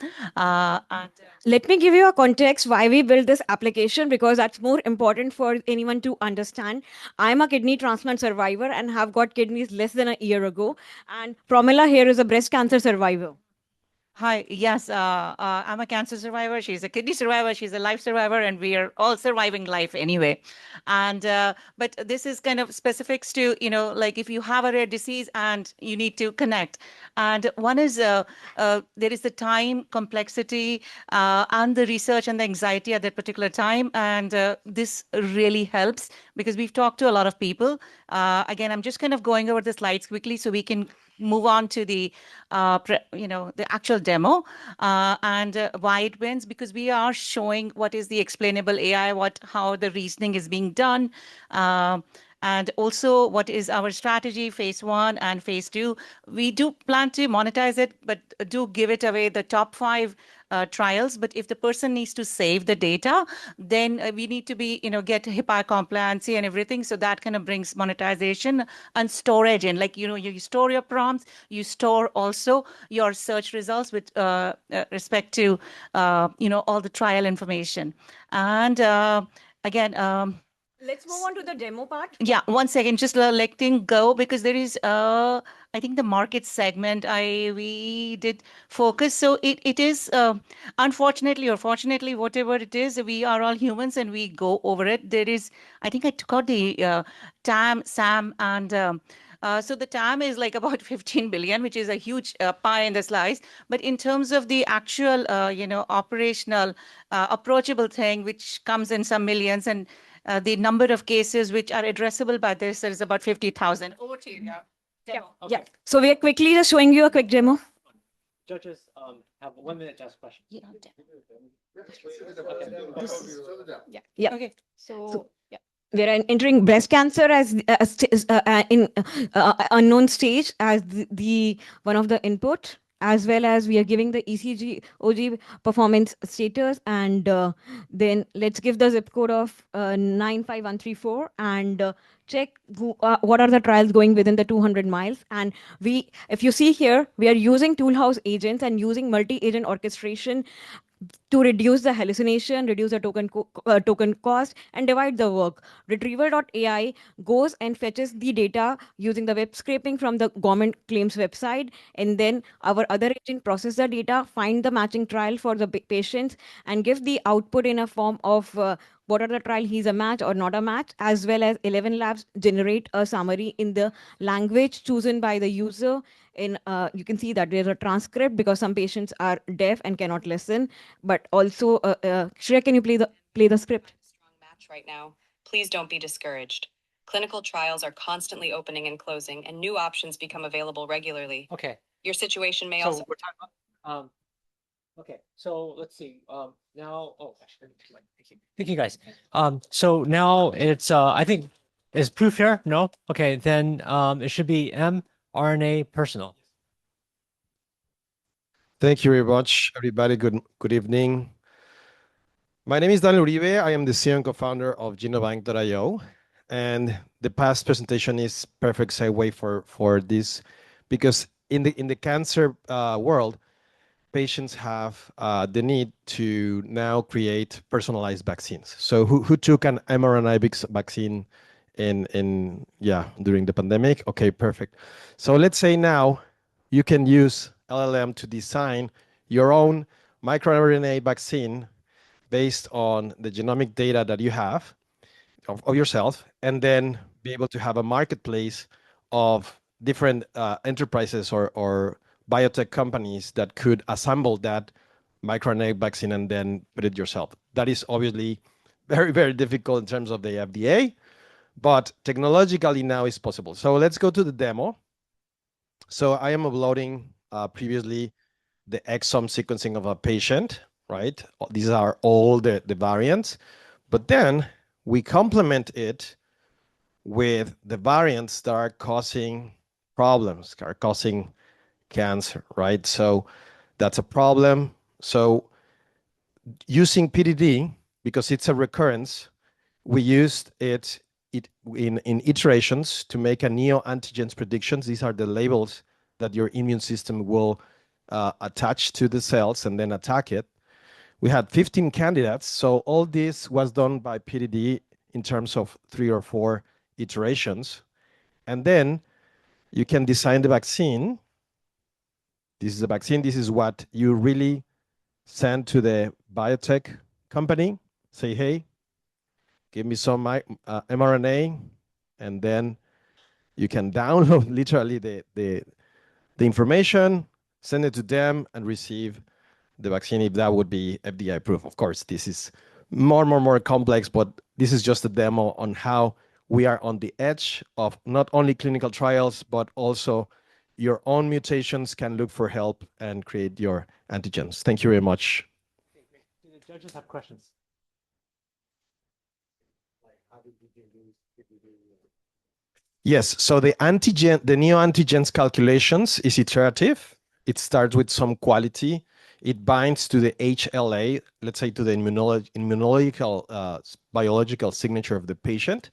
Let me give you a context why we built this application, because that's more important for anyone to understand. I'm a kidney transplant survivor and have got kidneys less than a year ago. And Pramila here is a breast cancer survivor. Hi, yes, I'm a cancer survivor. She's a kidney survivor. She's a life survivor, and we are all surviving life anyway. And but this is kind of specifics to, like if you have a rare disease and you need to connect. And one is there is the time complexity and the research and the anxiety at that particular time. And this really helps because we've talked to a lot of people. Again, I'm just kind of going over the slides quickly so we can move on to the the actual demo and why it wins, because we are showing what is the explainable AI, how the reasoning is being done, and also what is our strategy, phase 1 and phase 2. We do plan to monetize it, but do give it away. The top 5 trials. But if the person needs to save the data, then we need to be, get HIPAA compliancy and everything. So that kind of brings monetization and storage in. Like, you store your prompts, you store also your search results with respect to, all the trial information. And again, Let's move on to the demo part. yeah, one second, just letting go because there is I think the market segment we did focus. So it is unfortunately or fortunately, whatever it is, we are all humans and we go over it. There is, I think I took out the TAM, SAM, and so the TAM is like about 15 billion, which is a huge pie in the slice. But in terms of the actual, operational, approachable thing, which comes in some millions, and the number of cases which are addressable by this is about 50,000. Over to you. Yeah. So we are quickly just showing you a quick demo. Judges have 1 minute to ask questions. Yeah. Okay. So we are entering breast cancer as in unknown stage as the one of the input, as well as we are giving the ECG OG performance status, and then let's give the zip code of 95134 and check what are the trials going within the 200 miles. And if you see here, we are using toolhouse agents and using multi-agent orchestration to reduce the hallucination, reduce the token cost, and divide the work. Retriever.ai goes and fetches the data using the web scraping from the government claims website, and then our other agent process the data, find the matching trial for the patients, and give the output in a form of what are the trial he's a match or not a match, as well as 11 labs generate a summary in the language chosen by the user. In you can see that there's a transcript because some patients are deaf and cannot listen, but also Shreya, can you play the script? Match right now. Please don't be discouraged. Clinical trials are constantly opening and closing, and new options become available regularly. Okay. Your situation may So also. we're talking okay, so let's see. Now, oh gosh, thank you guys. So now it's I think is proof here? No. Okay, then it should be mRNA personal. Thank you very much, everybody. Good evening. My name is Daniel Uribe. I am the CEO and co-founder of Genobank.io, and the past presentation is perfect segue for this, because in the cancer world, patients have the need to now create personalized vaccines. So who took an mRNA vaccine during the pandemic? Okay, perfect. So let's say now you can use LLM to design your own microRNA vaccine based on the genomic data that you have of yourself, and then be able to have a marketplace of different enterprises or biotech companies that could assemble that microRNA vaccine and then put it yourself. That is obviously very, very difficult in terms of the FDA, but technologically now is possible. So let's go to the demo. So I am uploading previously the exome sequencing of a patient, right? These are all the variants, but then we complement it with the variants that are causing problems, are causing cancer, right? So that's a problem. So using PDD, because it's a recurrence, we used it in iterations to make a neoantigens predictions. These are the labels that your immune system will attach to the cells and then attack it. We had 15 candidates. So all this was done by PDD in terms of 3 or 4 iterations. And then you can design the vaccine. This is the vaccine. This is what you really send to the biotech company. Say, hey, give me some mRNA, and then you can download literally the information, send it to them, and receive the vaccine if that would be FDA approved. Of course, this is more complex, but this is just a demo on how we are on the edge of not only clinical trials, but also your own mutations can look for help and create your antigens. Thank you very much. Okay, great. Do the judges have questions? Yes, so the neoantigens calculations is iterative. It starts with some quality. it binds to the HLA, let's say to the immunological biological signature of the patient,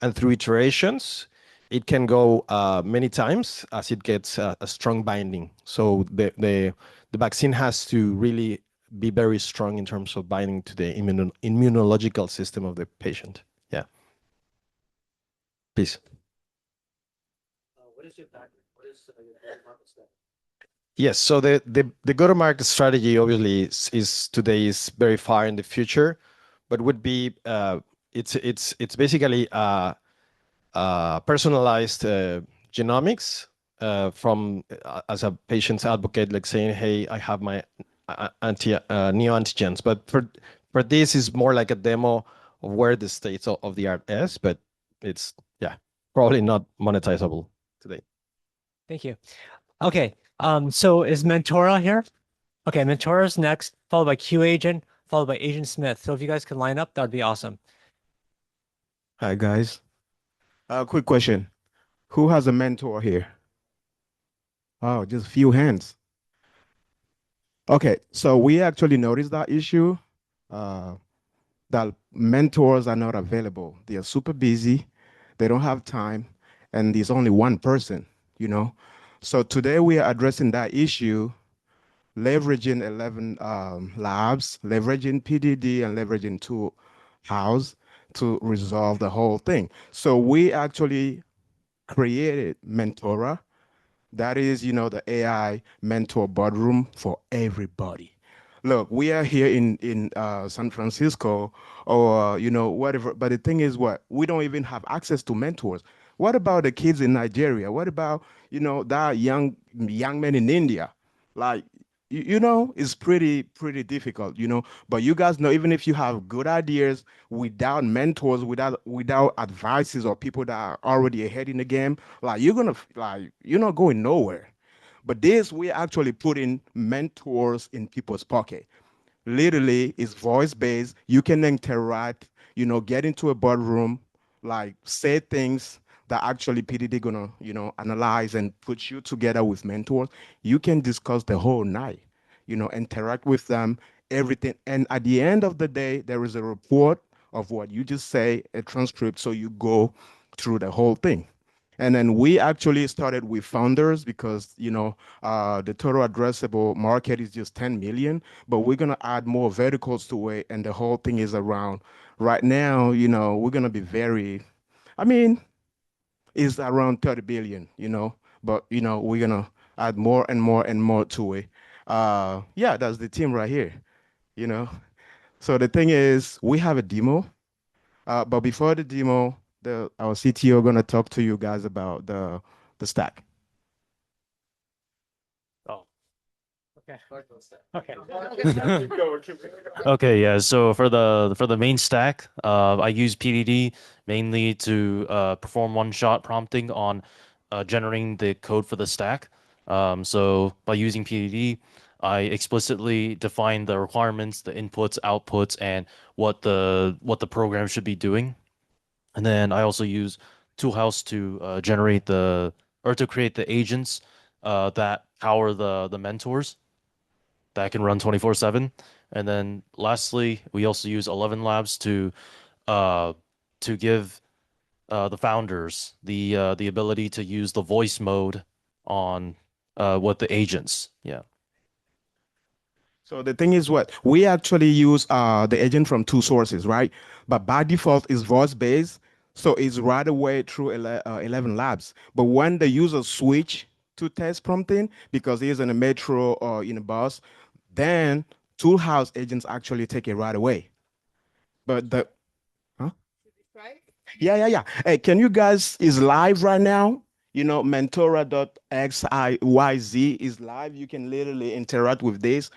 and through iterations, it can go many times as it gets a strong binding. So the vaccine has to really be very strong in terms of binding to the immunological system of the patient. Yeah. Please. What is your background? What is your market strategy? Yes, so the go-to-market strategy obviously is today is very far in the future, but would be it's basically personalized genomics from as a patient's advocate, like saying, hey, I have my neoantigens, but for this is more like a demo of where the state of the art is, but it's probably not monetizable today. Thank you. Okay. So is Mentora here? Okay, Mentora's next, followed by Q Agent, followed by Agent Smith. So if you guys can line up, that would be awesome. Hi, guys. Quick question. Who has a mentor here? Oh, just a few hands. Okay, so we actually noticed that issue, that mentors are not available. They are super busy. They don't have time, and there's only one person, you know? So today we are addressing that issue, leveraging 11 labs, leveraging PDD, and leveraging Toolhouse to resolve the whole thing. So we actually created Mentora. That is, the AI mentor boardroom for everybody. Look, we are here in San Francisco or, whatever. But the thing is what? We don't even have access to mentors. What about the kids in Nigeria? What about, that young man in India? Like, it's pretty difficult, but you guys know, even if you have good ideas without mentors, without advices or people that are already ahead in the game, like you're not going nowhere. But this, we actually put in mentors in people's pocket. Literally, it's voice based. You can interact, get into a boardroom, like say things that actually PDD gonna, analyze and put you together with mentors. You can discuss the whole night, interact with them, everything. And at the end of the day, there is a report of what you just say, a transcript. So you go through the whole thing. And then we actually started with founders because, the total addressable market is just 10 million, but we're going to add more verticals to it. And the whole thing is around right now, we're going to be it's around 30 billion, but, we're going to add more and more and more to it. That's the team right here, So the thing is, we have a demo, but before the demo, our CTO gonna talk to you guys about the stack. Oh, okay. Okay. Okay, yeah. So for the main stack, I use PDD mainly to perform one-shot prompting on generating the code for the stack. So by using PDD, I explicitly define the requirements, the inputs, outputs, and what the program should be doing. And then I also use Toolhouse to to create the agents that power the mentors that can run 24/7. And then lastly, we also use 11 Labs to give the founders the ability to use the voice mode on with the agents. Yeah. So the thing is what? We actually use the agent from two sources, right? But by default, it's voice-based. So it's right away through 11 Labs. But when the user switch to text prompting, because he's in a metro or in a bus, then Toolhouse agents actually take it right away. But huh? Yeah. Hey, can you guys, is live right now? Mentora.xiyz is live. You can literally interact with this.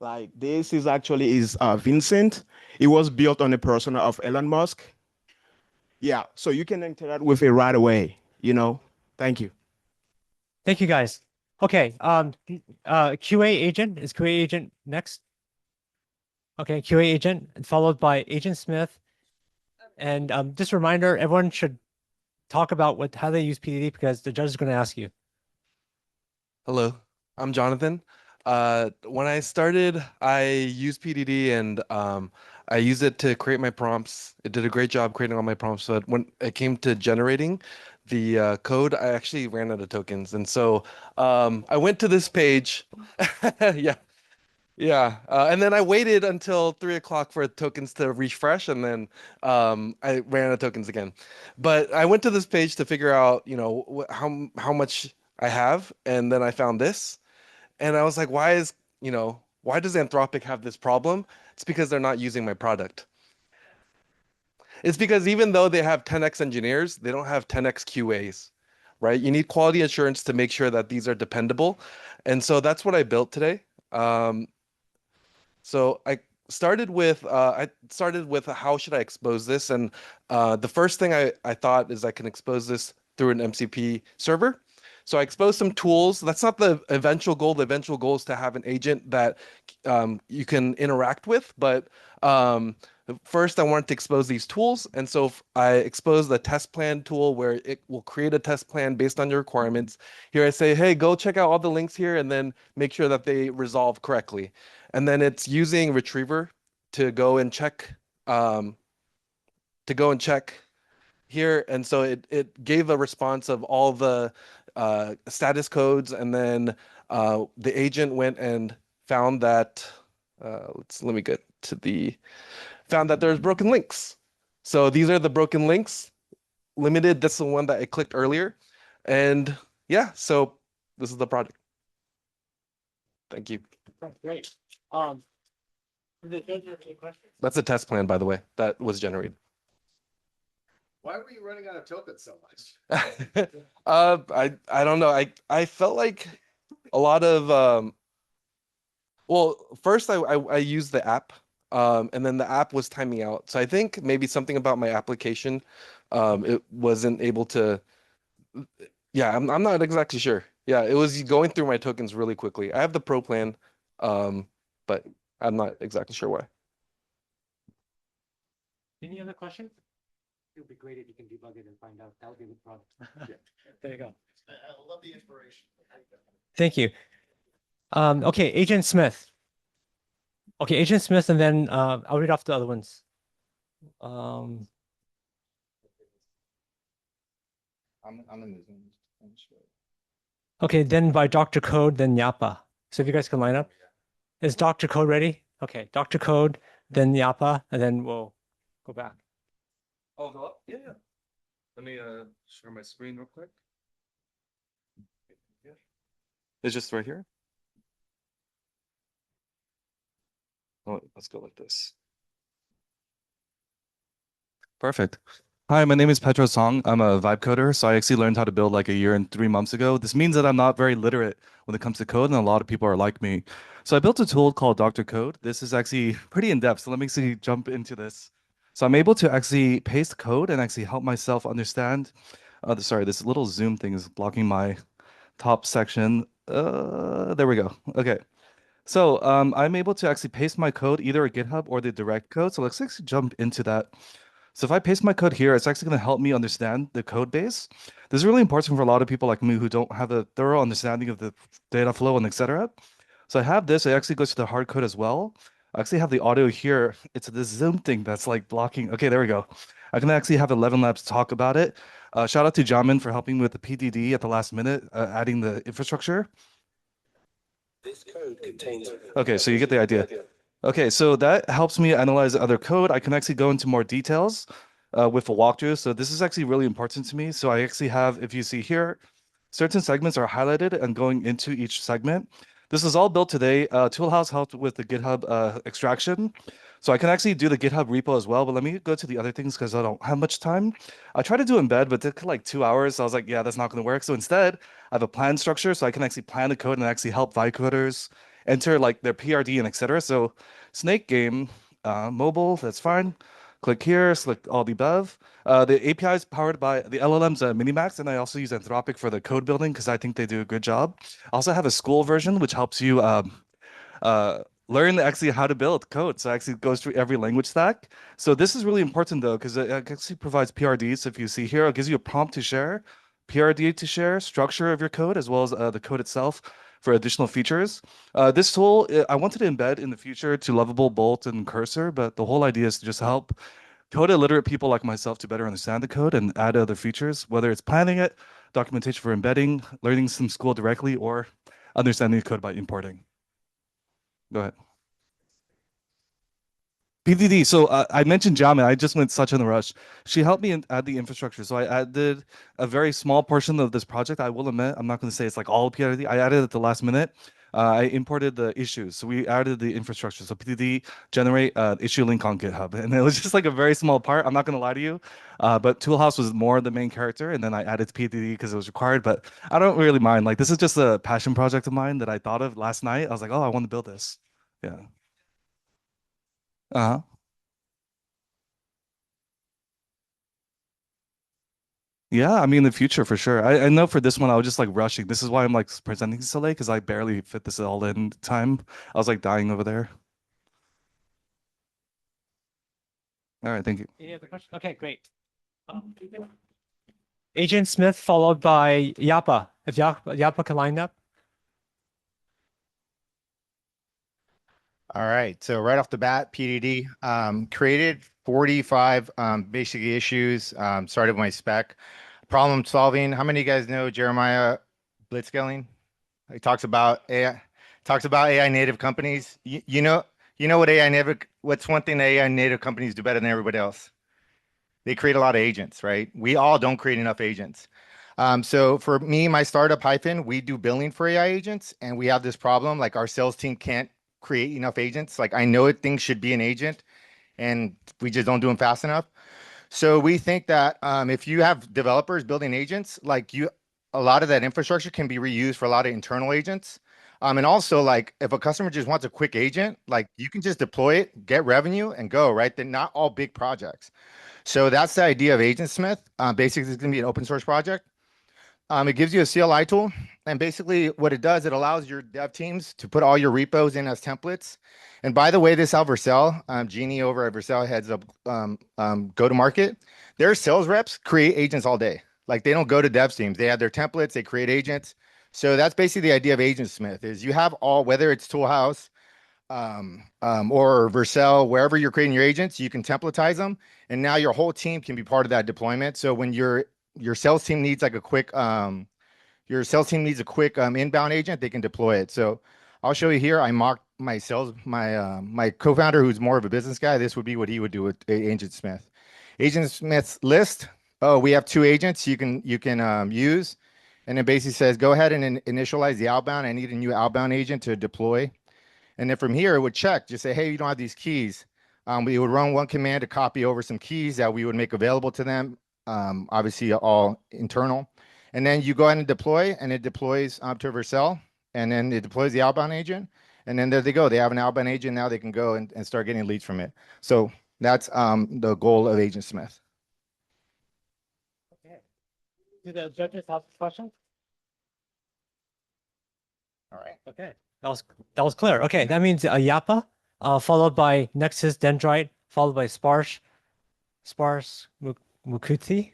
Like this is actually Vincent. It was built on a persona of Elon Musk. Yeah, so you can interact with it right away. Thank you. Thank you, guys. Okay. QA agent, is QA agent next? Okay, QA agent, followed by Agent Smith. And just a reminder, everyone should talk about how they use PDD because the judge is going to ask you. Hello, I'm Jonathan. When I started, I used PDD and I used it to create my prompts. It did a great job creating all my prompts. But when it came to generating the code, I actually ran out of tokens. And so I went to this page. Yeah. Yeah, and then I waited until 3 o'clock for tokens to refresh, and then I ran out of tokens again. But I went to this page to figure out, how much I have, and then I found this, and I was like, why does Anthropic have this problem? It's because they're not using my product. It's because even though they have 10x engineers, they don't have 10x QAs, right? You need quality assurance to make sure that these are dependable, and so that's what I built today. So I started with how should I expose this, and the first thing I thought is I can expose this through an MCP server. So I exposed some tools. That's not the eventual goal. The eventual goal is to have an agent that you can interact with. But first, I wanted to expose these tools, and so I exposed the test plan tool where it will create a test plan based on your requirements. Here I say, hey, go check out all the links here, and then make sure that they resolve correctly. And then it's using retriever to go and check here. And so it gave a response of all the status codes, and then the agent went and found that let me get to found that there's broken links. So these are the broken links. Limited, that's the one that I clicked earlier. And yeah, so this is the project. Thank you. Great. That's a test plan, by the way, that was generated. Why were you running out of tokens so much? I don't know. I felt like a lot of well, first I used the app, and then the app was timing out. So I think maybe something about my application, it wasn't able to. Yeah, I'm not exactly sure. Yeah, it was going through my tokens really quickly. I have the pro plan, but I'm not exactly sure why. Any other questions? It would be great if you can debug it and find out. That would be the problem. There you go. I love the inspiration. Thank you. Okay, Agent Smith. Okay, Agent Smith, and then I'll read off the other ones. I'm in the Zoom. Okay, then by Dr. Code, then Yapa. So if you guys can line up. Is Dr. Code ready? Okay, Dr. Code, then Yapa, and then we'll go back. Oh, go up? Yeah. Let me share my screen real quick. It's just right here. Oh, let's go like this. Perfect. Hi, my name is Petro Song. I'm a vibe coder, so I actually learned how to build like a year and 3 months ago. This means that I'm not very literate when it comes to code, and a lot of people are like me. So I built a tool called Dr. Code. This is actually pretty in-depth, so let me actually jump into this. So I'm able to actually paste code and actually help myself understand. Sorry, this little Zoom thing is blocking my top section. There we go. Okay. So I'm able to actually paste my code either at GitHub or the direct code. So let's actually jump into that. So if I paste my code here, it's actually going to help me understand the code base. This is really important for a lot of people like me who don't have a thorough understanding of the data flow and etc. So I have this. It actually goes to the hard code as well. I actually have the audio here. It's this Zoom thing that's like blocking. Okay, there we go. I can actually have 11 Labs talk about it. Shout out to Jamin for helping me with the PDD at the last minute, adding the infrastructure. This code contains. Okay, so you get the idea. Okay, so that helps me analyze other code. I can actually go into more details with a walkthrough. So this is actually really important to me. So I actually have, if you see here, certain segments are highlighted and going into each segment. This is all built today. Toolhouse helped with the GitHub extraction. So I can actually do the GitHub repo as well, but let me go to the other things because I don't have much time. I tried to do embed, but it took like 2 hours. So I was like, yeah, that's not going to work. So instead, I have a plan structure so I can actually plan the code and actually help Vibe coders enter like their PRD and etc. So Snake Game, mobile, that's fine. Click here, select all the above. The API is powered by the LLM's Minimax, and I also use Anthropic for the code building because I think they do a good job. I also have a school version which helps you learn actually how to build code. So it actually goes through every language stack. So this is really important though, because it actually provides PRDs. If you see here, it gives you a prompt to share, PRD to share, structure of your code, as well as the code itself. for additional features. This tool, I wanted to embed in the future to Lovable, Bolt, and Cursor, but the whole idea is to just help code illiterate people like myself to better understand the code and add other features, whether it's planning it, documentation for embedding, learning some school directly, or understanding the code by importing. Go ahead. PDD. So I mentioned Jamin. I just went such in a rush. She helped me add the infrastructure. So I added a very small portion of this project. I will admit, I'm not going to say it's like all PDD. I added it at the last minute. I imported the issues. So we added the infrastructure. So PDD generate issue link on GitHub. And it was just like a very small part. I'm not going to lie to you. But Toolhouse was more the main character. And then I added PDD because it was required. But I don't really mind. Like, this is just a passion project of mine that I thought of last night. I was like, oh, I want to build this. Yeah. Uh-huh. Yeah, I mean, in the future for sure. I know for this one, I was just like rushing. This is why I'm like presenting so late because I barely fit this all in time. I was like dying over there. All right, thank you. Any other questions? Okay, great. Agent Smith followed by Yapa. If Yapa can line up. All right, so right off the bat, PDD created 45 basic issues, started with my spec. Problem solving, how many of you guys know Jeremiah Blitzscaling? He talks about AI native companies. You know what what's one thing that AI native companies do better than everybody else? They create a lot of agents, right? We all don't create enough agents. So for me, my startup Hyphen, we do billing for AI agents, and we have this problem, like our sales team can't create enough agents. Like I know things should be an agent, and we just don't do them fast enough. So we think that if you have developers building agents, a lot of that infrastructure can be reused for a lot of internal agents. And also, like if a customer just wants a quick agent, like you can just deploy it, get revenue, and go, right? They're not all big projects. So that's the idea of AgentSmith. Basically, it's going to be an open source project. It gives you a CLI tool. And basically what it does, it allows your dev teams to put all your repos in as templates. And by the way, this how Vercel, Jeannie over at Vercel heads up go-to-market. Their sales reps create agents all day. Like they don't go to dev teams. They have their templates, they create agents. So that's basically the idea of AgentSmith is you have all, whether it's Toolhouse or Vercel, wherever you're creating your agents, you can templatize them. And now your whole team can be part of that deployment. So when your sales team needs like a quick inbound agent, they can deploy it. So I'll show you here. I mocked my my co-founder, who's more of a business guy. This would be what he would do with Agent Smith. Agent Smith's list. Oh, we have 2 agents you can use, and it basically says go ahead and initialize the outbound. I need a new outbound agent to deploy, and then from here it would check. Just say, hey, you don't have these keys. We would run one command to copy over some keys that we would make available to them. Obviously all internal. And then you go ahead and deploy, and it deploys to Vercel, and then it deploys the outbound agent. And then there they go. They have an outbound agent. Now they can go and start getting leads from it. So that's the goal of Agent Smith. Okay. Do the judges have questions? All right. Okay. That was clear. Okay, that means Yapa, followed by Nexus Dendrite, followed by Sparse Mukuti.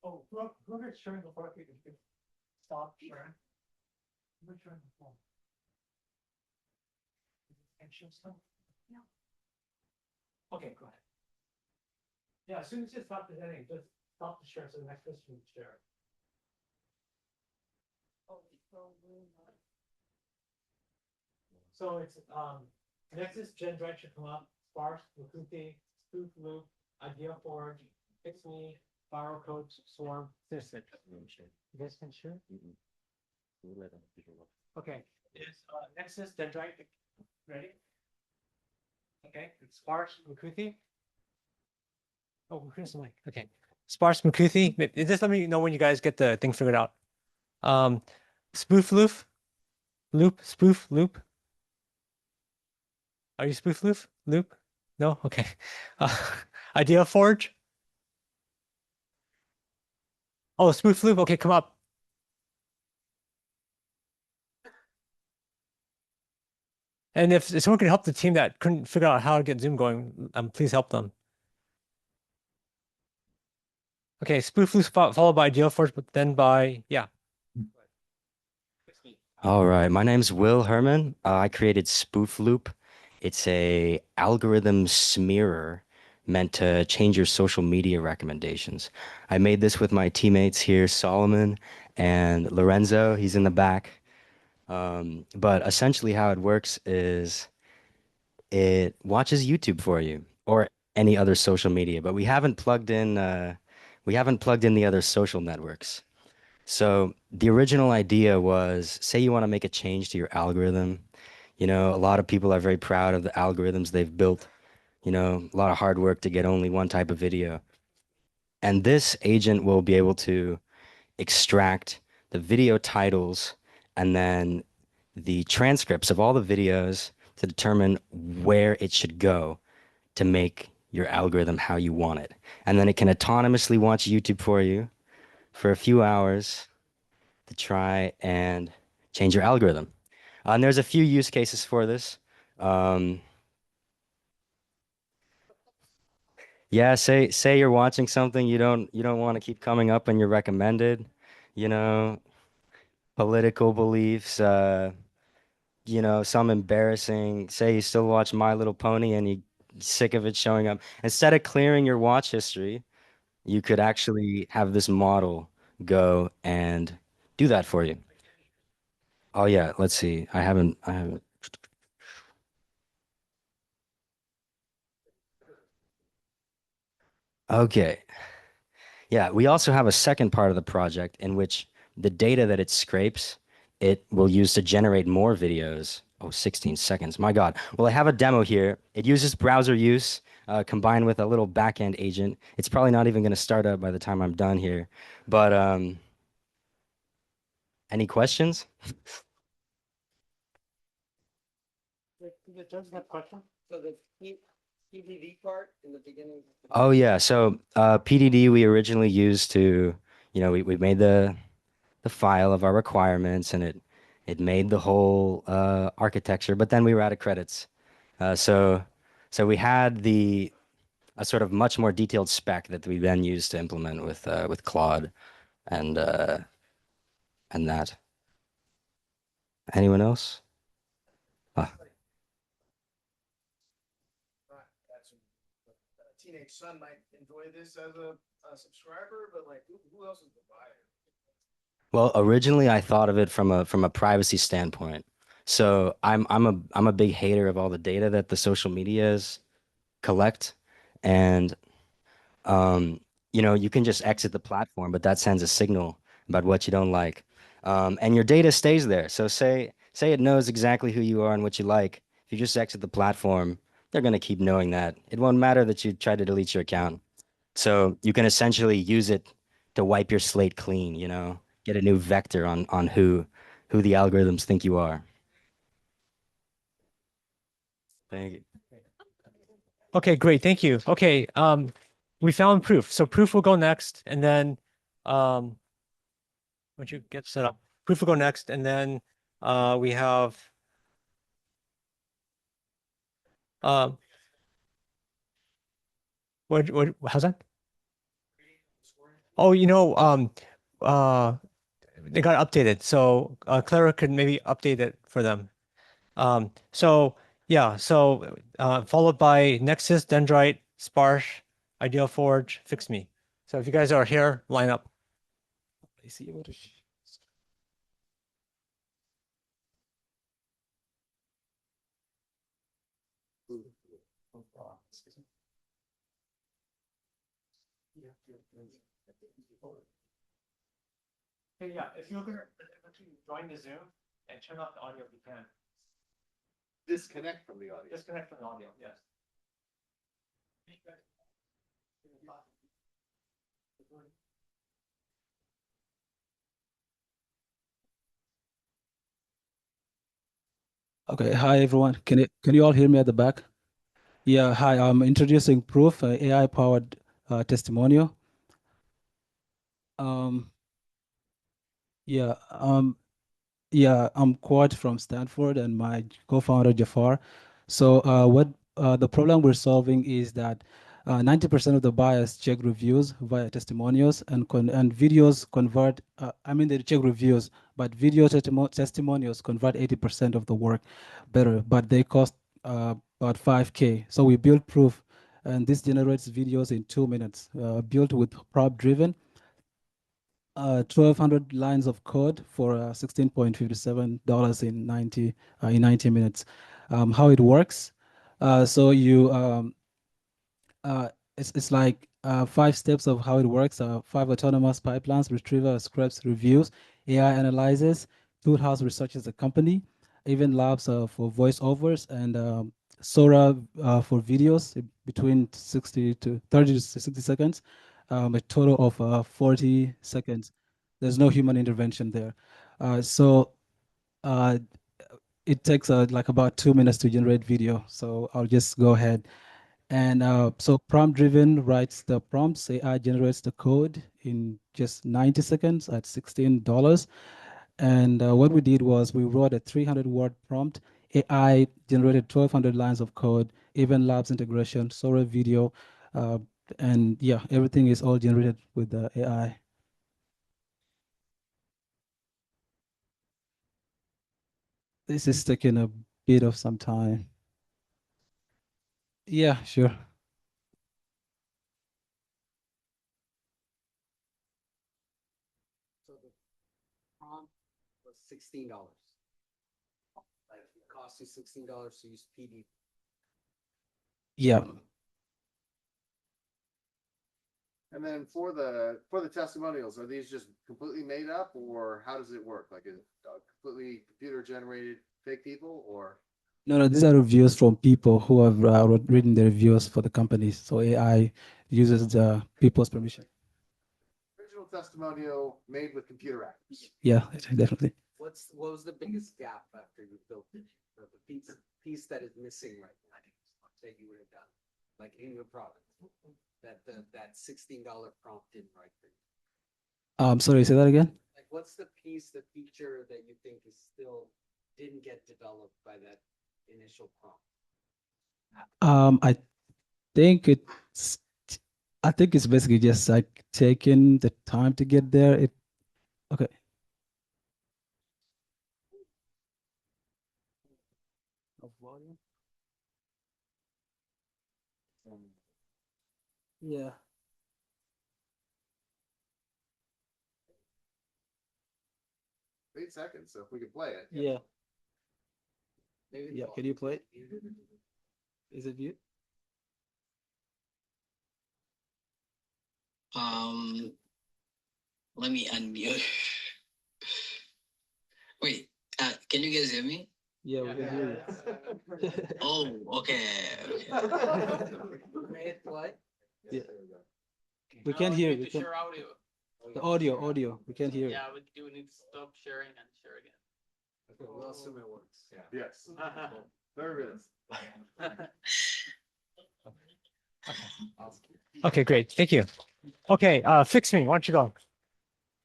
Oh, whoever's sharing before you can stop sharing. Whoever's sharing before. And share stuff? No. Okay, go ahead. Yeah, as soon as you stop presenting, just stop the share so the next person can share. So it's Nexus Dendrite should come up, Sparse, Mukuti, Spoof Loop, Idea Forge, Fix Me, Viral Code, Swarm, Sysdig. You guys can share? Okay, is Nexus Dendrite ready? Okay, Sparse, Mukuti. Oh, here's the mic. Okay, Sparse, Mukuti. Just let me know when you guys get the thing figured out. Spoof Loop, Spoof Loop. Are you Spoof Loop? No? Okay. Idea Forge? Oh, Spoof Loop. Okay, come up. And if someone could help the team that couldn't figure out how to get Zoom going, please help them. Okay, spoof loop followed by deal force, but then by, yeah. All right, my name's Will Herman. I created Spoof Loop. It's a algorithm smearer meant to change your social media recommendations. I made this with my teammates here, Solomon and Lorenzo. He's in the back. But essentially how it works is it watches YouTube for you or any other social media, but we haven't plugged in the other social networks. So the original idea was, say you want to make a change to your algorithm. You know, a lot of people are very proud of the algorithms they've built. You know, a lot of hard work to get only one type of video. And this agent will be able to extract the video titles and then the transcripts of all the videos to determine where it should go to make your algorithm how you want it. And then it can autonomously watch YouTube for you for a few hours to try and change your algorithm. And there's a few use cases for this. Yeah, say you're watching something you don't want to keep coming up and you're recommended, you know, political beliefs, some embarrassing, say you still watch My Little Pony and you're sick of it showing up. Instead of clearing your watch history, you could actually have this model go and do that for you. Oh yeah, let's see. I haven't. Okay. Yeah, we also have a second part of the project in which the data that it scrapes, it will use to generate more videos. Oh, 16 seconds. My God. Well, I have a demo here. It uses browser use combined with a little backend agent. It's probably not even going to start up by the time I'm done here. But any questions? So the PDD part in the beginning. Oh yeah, so PDD we originally used to, we made the file of our requirements and it made the whole architecture, but then we were out of credits. So we had a sort of much more detailed spec that we then used to implement with Claude and that. Anyone else? Ah. Teenage son might enjoy this as a subscriber, but like who else is the buyer? Well, originally I thought of it from a privacy standpoint. So I'm a big hater of all the data that the social medias collect, and you can just exit the platform, but that sends a signal about what you don't like, and your data stays there. So say it knows exactly who you are and what you like. If you just exit the platform, they're gonna keep knowing that. It won't matter that you try to delete your account. So you can essentially use it to wipe your slate clean, get a new vector on who the algorithms think you are. Thank you. Okay, great. Thank you. Okay, we found proof. So proof will go next, and then once you get set up, proof will go next, and then we have um what how's that? Oh, they got updated. So Clara could maybe update it for them. So yeah, so followed by Nexus, Dendrite, Sparsh, Ideal Forge, Fix Me. So if you guys are here, line up. Hey, yeah, if you're gonna join the Zoom and turn off the audio if you can. Disconnect from the audio. Disconnect from the audio, yes. Okay, hi everyone. Can you all hear me at the back? Yeah, hi. I'm introducing Proof, AI-powered testimonial. Yeah. Yeah, I'm Quad from Stanford and my co-founder Jafar. So what the problem we're solving is that 90% of the buyers check reviews via testimonials and videos convert. I mean, they check reviews, but testimonials convert 80% of the work better, but they cost about 5K. So we build proof, and this generates videos in 2 minutes, built with prop driven. 1,200 lines of code for $16.57 in 90 minutes. How it works? So you it's like 5 steps of how it works. 5 autonomous pipelines: retriever, scrapes, reviews, AI analyzes, Toolhouse researches the company, even labs for voiceovers, and Sora for videos between 60 to 30 to 60 seconds, a total of 40 seconds. There's no human intervention there. So it takes like about 2 minutes to generate video. So I'll just go ahead. And so prompt driven writes the prompts, AI generates the code in just 90 seconds at $16. And what we did was we wrote a 300-word prompt. AI generated 1,200 lines of code, even labs integration, Sora video, and yeah, everything is all generated with the AI. This is taking a bit of some time. Yeah, sure. So the prompt was $16. Like it costs you $16 to use PD. Yeah. And then for the testimonials, are these just completely made up, or how does it work? Like, is it completely computer generated fake people, or? No, these are reviews from people who have written the reviews for the companies. So AI uses the people's permission. Original testimonial made with computer actors. Yeah, definitely. What was the biggest gap after you built it? The piece that is missing right now that you would have done, like in your product, that $16 prompt didn't write for you. Sorry, say that again. Like, what's the piece, the feature that you think is still didn't get developed by that initial prompt? I think it's I think it's basically just like taking the time to get there. Okay. Of volume? Yeah. $8 seconds, so if we could play it. Yeah. Yeah, can you play it? Is it mute? Let me unmute. Wait, can you guys hear me? Yeah, we can hear you. Oh, okay. Yeah. We can't hear you. audio. The audio. We can't hear you. Yeah, we do need to stop sharing and share again. Okay, we'll assume it works. Yeah. Yes. There it is. Okay, great. Thank you. Okay, fix me. Why don't you go?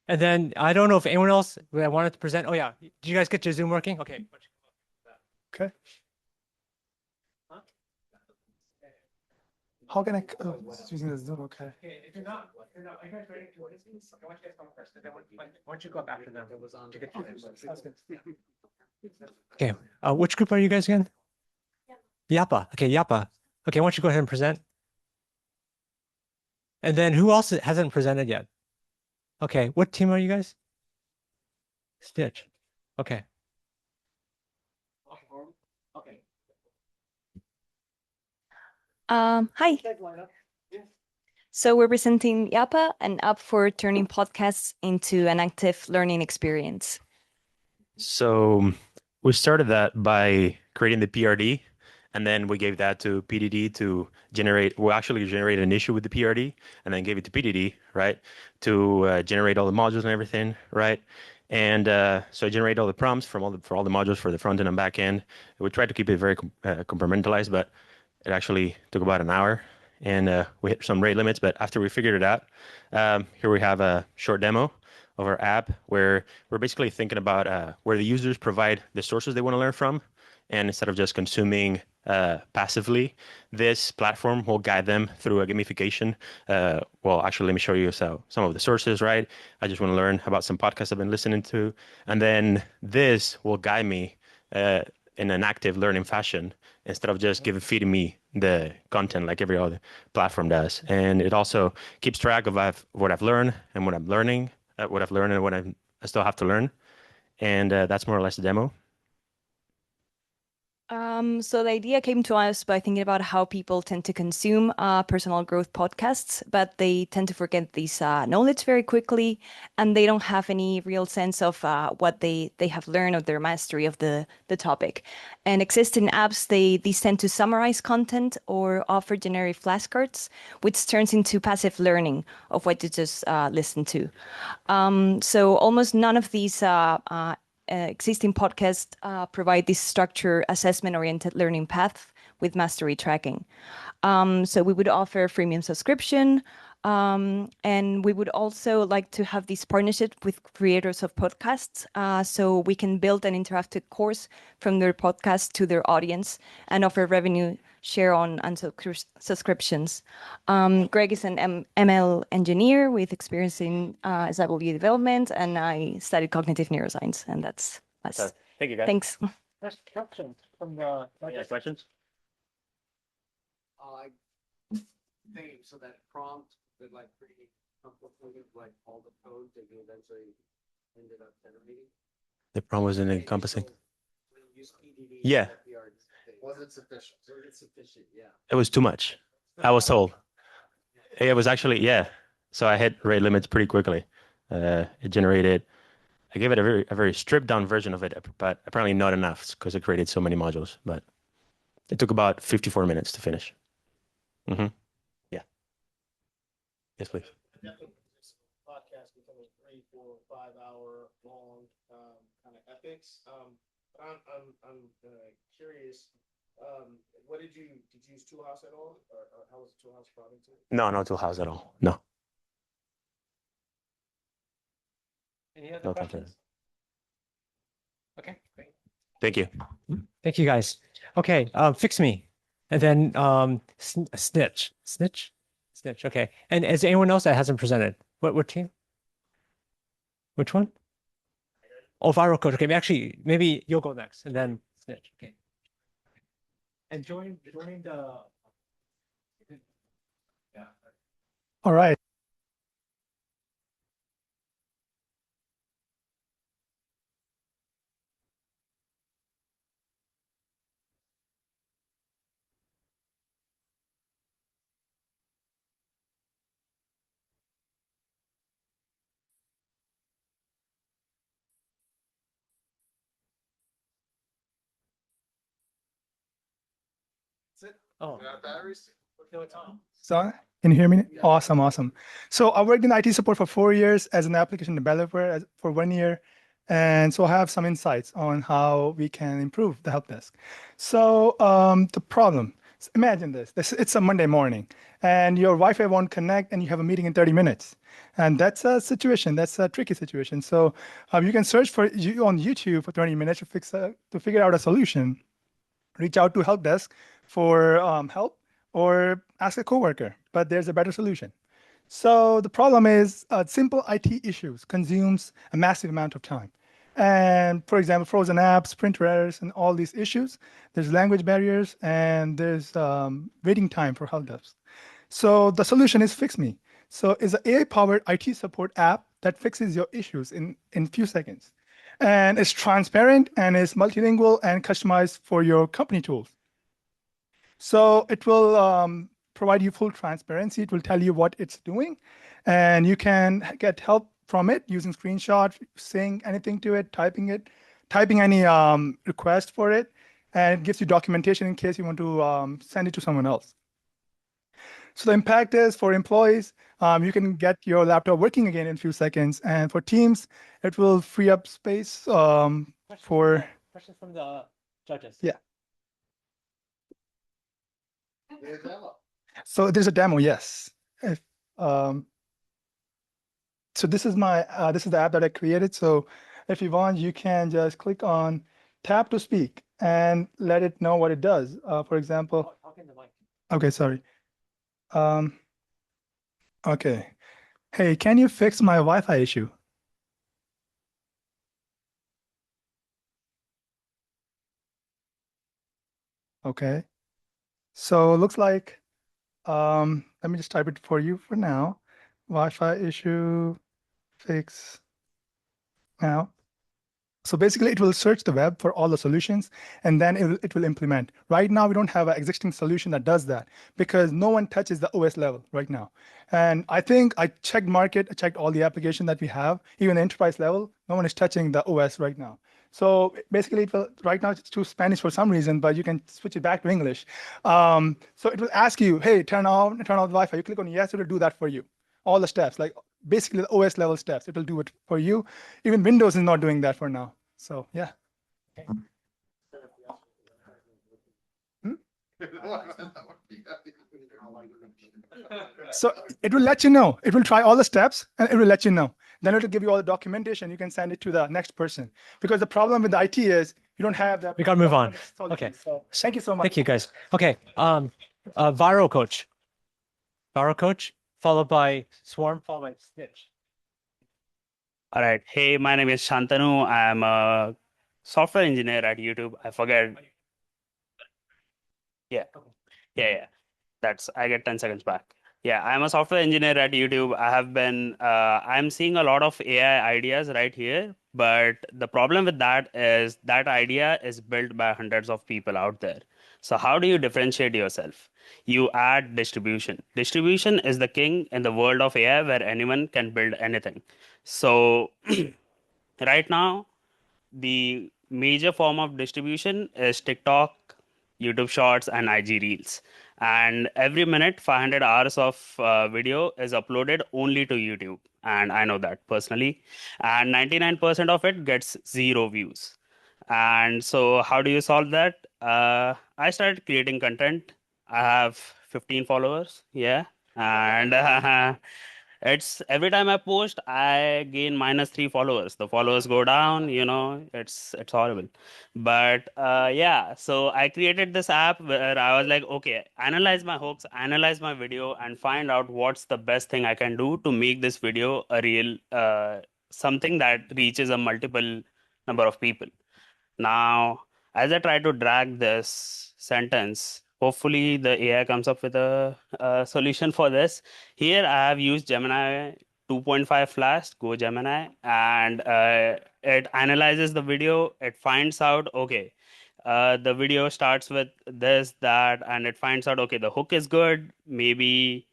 And then I don't know if anyone else that wanted to present. Oh yeah, did you guys get your Zoom working? Okay. Okay. How can I? Oh, it's using the Zoom. Okay. If you're not, are you guys ready to listen? I want you guys to come first. And then why don't you go up after them? To get Okay. Which group are you guys again? Yapa. Okay, Yapa. Okay, why don't you go ahead and present? And then who else hasn't presented yet? Okay, what team are you guys? Stitch. Okay. Okay. Hi. So we're presenting Yapa, an app for turning podcasts into an active learning experience. So we started that by creating the PRD, and then we gave that to PDD to generate. We actually generated an issue with the PRD, and then gave it to PDD, right, to generate all the modules and everything, right. And so I generate all the prompts for all the modules for the front end and back end. We tried to keep it very compartmentalized, but it actually took about an hour, and we hit some rate limits. But after we figured it out, here we have a short demo of our app where we're basically thinking about where the users provide the sources they want to learn from. And instead of just consuming passively, this platform will guide them through a gamification. Well, actually, let me show you some of the sources, right? I just want to learn about some podcasts I've been listening to. And then this will guide me in an active learning fashion instead of just feeding me the content like every other platform does. And it also keeps track of what I've learned and what I'm learning, what I've learned and what I still have to learn. And that's more or less the demo. So the idea came to us by thinking about how people tend to consume personal growth podcasts, but they tend to forget this knowledge very quickly, and they don't have any real sense of what they have learned or their mastery of the topic. And existing apps, these tend to summarize content or offer generic flashcards, which turns into passive learning of what you just listened to. So almost none of these existing podcasts provide this structured assessment-oriented learning path with mastery tracking. So we would offer a freemium subscription, and we would also like to have this partnership with creators of podcasts, so we can build an interactive course from their podcast to their audience and offer revenue share on subscriptions. Greg is an ML engineer with experience in SW development, and I studied cognitive neuroscience, and that's us. So, thank you, guys. Thanks. There's questions from the. Yeah, questions? Thing, so that prompt that like pretty complicated, like all the code that you eventually ended up generating. The prompt wasn't encompassing. Use PDD, Yeah. Was it sufficient? Was it sufficient? Yeah. It was too much. I was told. It was actually, yeah. So I hit rate limits pretty quickly. It generated, I gave it a very stripped down version of it, but apparently not enough because it created so many modules. But it took about 54 minutes to finish. Mm-hmm. Yeah. Yes, please. Podcast becoming 3, 4, 5 hour long kind of epics. I'm curious. What did you use Toolhouse at all, or how was Toolhouse brought into it? No, not Toolhouse at all. No. Any other No questions? Okay, great. Thank you. Thank you, guys. Okay, fix me, and then snitch. Okay, and is there anyone else that hasn't presented? What team? Which one? Oh, viral code. Okay, maybe you'll go next, and then snitch. Okay. And join the. Yeah. All right. Oh. Batteries? So can you hear me? Awesome, awesome. So I worked in IT support for 4 years as an application developer for 1 year. And so I have some insights on how we can improve the help desk. So the problem, imagine this, it's a Monday morning and your Wi-Fi won't connect and you have a meeting in 30 minutes. And that's a situation, that's a tricky situation. So you can search for you on YouTube for 20 minutes to figure out a solution. Reach out to help desk for help or ask a coworker, but there's a better solution. So the problem is simple IT issues consumes a massive amount of time. And for example, frozen apps, printer errors, and all these issues, there's language barriers and there's waiting time for help desk. So the solution is Fix Me. So it's an AI-powered IT support app that fixes your issues in few seconds. And it's transparent and is multilingual and customized for your company tools. So it will provide you full transparency. It will tell you what it's doing, and you can get help from it using screenshots, saying anything to it, typing any request for it, and it gives you documentation in case you want to send it to someone else. So the impact is for employees, you can get your laptop working again in a few seconds, and for teams, it will free up space for. Questions from the judges. Yeah. There's a demo. So there's a demo, yes. So this is the app that I created. So if you want, you can just click on tap to speak and let it know what it does. For example, okay, sorry. Okay. Hey, can you fix my Wi-Fi issue? Okay. So it looks like, let me just type it for you for now. Wi-Fi issue fix now. So basically, it will search the web for all the solutions, and then it will implement. Right now, we don't have an existing solution that does that because no one touches the OS level right now. And I think I checked market, I checked all the application that we have, even the enterprise level, no one is touching the OS right now. So basically, right now it's to Spanish for some reason, but you can switch it back to English. So it will ask you, hey, turn off the Wi-Fi. You click on yes, it will do that for you. All the steps, like basically the OS level steps, it will do it for you. Even Windows is not doing that for now. So yeah. Hmm? So it will let you know. It will try all the steps and it will let you know. Then it will give you all the documentation. You can send it to the next person. Because the problem with the IT is you don't have that. We gotta move on. Okay. So thank you so much. Thank you, guys. Okay. Viral coach. Viral coach, followed by Swarm, followed by Stitch. All right. Hey, my name is Shantanu. I'm a software engineer at YouTube. I forget. Yeah. Yeah. I get 10 seconds back. Yeah, I'm a software engineer at YouTube. I'm seeing a lot of AI ideas right here, but the problem with that is that idea is built by hundreds of people out there. So how do you differentiate yourself? You add distribution. Distribution is the king in the world of AI where anyone can build anything. So right now, the major form of distribution is TikTok, YouTube Shorts, and IG Reels. And every minute, 500 hours of video is uploaded only to YouTube. And I know that personally. And 99% of it gets zero views. And so, how do you solve that? I started creating content. I have 15 followers. Yeah. And it's every time I post, I gain -3 followers. The followers go down, it's horrible. But yeah, so I created this app where I was like, okay, analyze my hooks, analyze my video, and find out what's the best thing I can do to make this video a real something that reaches a multiple number of people. Now, as I try to drag this sentence, hopefully the AI comes up with a solution for this. Here I have used Gemini 2.5 Flash, Go Gemini, and it analyzes the video. It finds out, okay, the video starts with this, that, and it finds out, okay, the hook is good. Maybe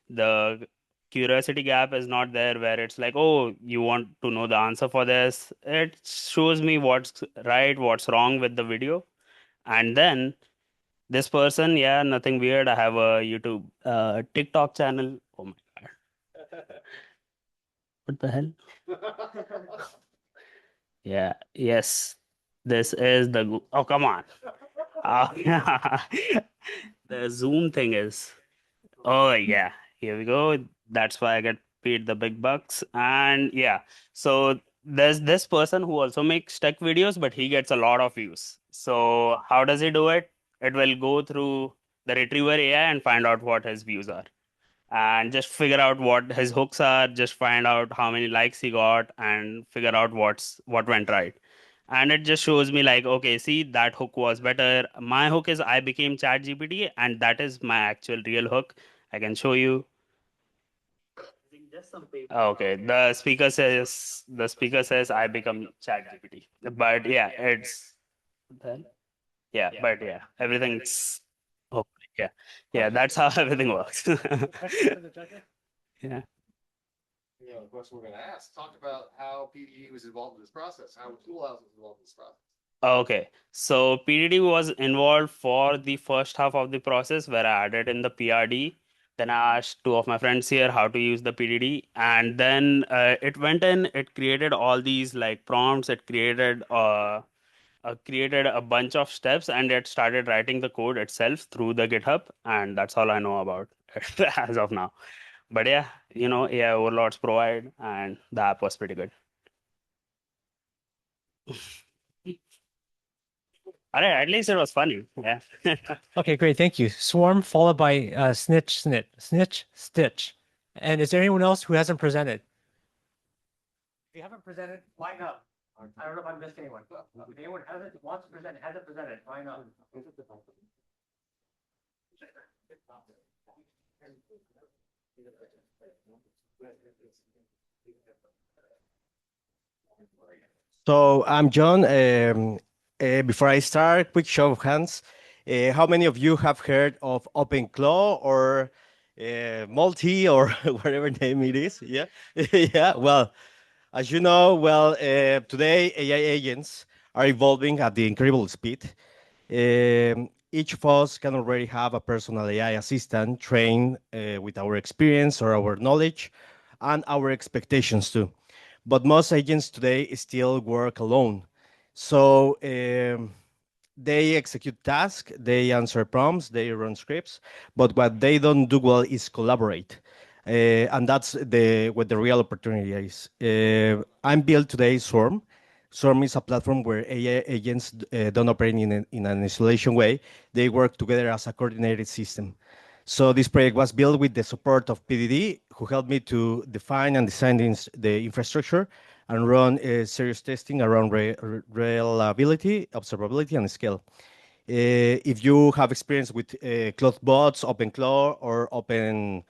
the curiosity gap is not there where it's like, oh, you want to know the answer for this. It shows me what's right, what's wrong with the video. And then this person, yeah, nothing weird. I have a YouTube, TikTok channel. Oh my God. What the hell? Yeah, yes. This is oh, come on. The Zoom thing is, oh yeah, here we go. That's why I get paid the big bucks. And yeah, so there's this person who also makes tech videos, but he gets a lot of views. So how does he do it? It will go through the retriever AI and find out what his views are, and just figure out what his hooks are, just find out how many likes he got, and figure out what went right. And it just shows me like, okay, see, that hook was better. My hook is I became chat gpt, and that is my actual real hook. I can show you. Okay, the speaker says I become chat gpt, but yeah, it's then yeah, but yeah, everything's okay. Yeah, that's how everything works. Yeah. Yeah, the question we're gonna ask, talk about how PDE was involved in this process, how Toolhouse was involved in this process. Okay, so PDD was involved for the first half of the process where I added in the PRD. Then I asked two of my friends here how to use the PDD, and then it went in. It created all these like prompts. It created a bunch of steps, and it started writing the code itself through the GitHub. And that's all I know about it as of now. But yeah, AI overloads provide, and the app was pretty good. All right, at least it was funny. Yeah. Okay, great. Thank you. Swarm followed by snitch, snit, snitch, stitch. And is there anyone else who hasn't presented? If you haven't presented, line up. I don't know if I missed anyone. If anyone hasn't wants to present, hasn't presented, line up. So I'm John. Before I start, quick show of hands. How many of you have heard of OpenClaw or Multi or whatever name it is? Yeah, yeah. Well, as you know, today AI agents are evolving at the incredible speed. Each of us can already have a personal AI assistant trained with our experience or our knowledge and our expectations too. But most agents today still work alone. So they execute tasks, they answer prompts, they run scripts, but what they don't do well is collaborate. And that's what the real opportunity is. I'm built today Swarm. Swarm is a platform where AI agents don't operate in an isolation way. They work together as a coordinated system. So this project was built with the support of PDD, who helped me to define and design the infrastructure and run serious testing around reliability, observability, and scale. If you have experience with Cloud bots, OpenClaw, or Open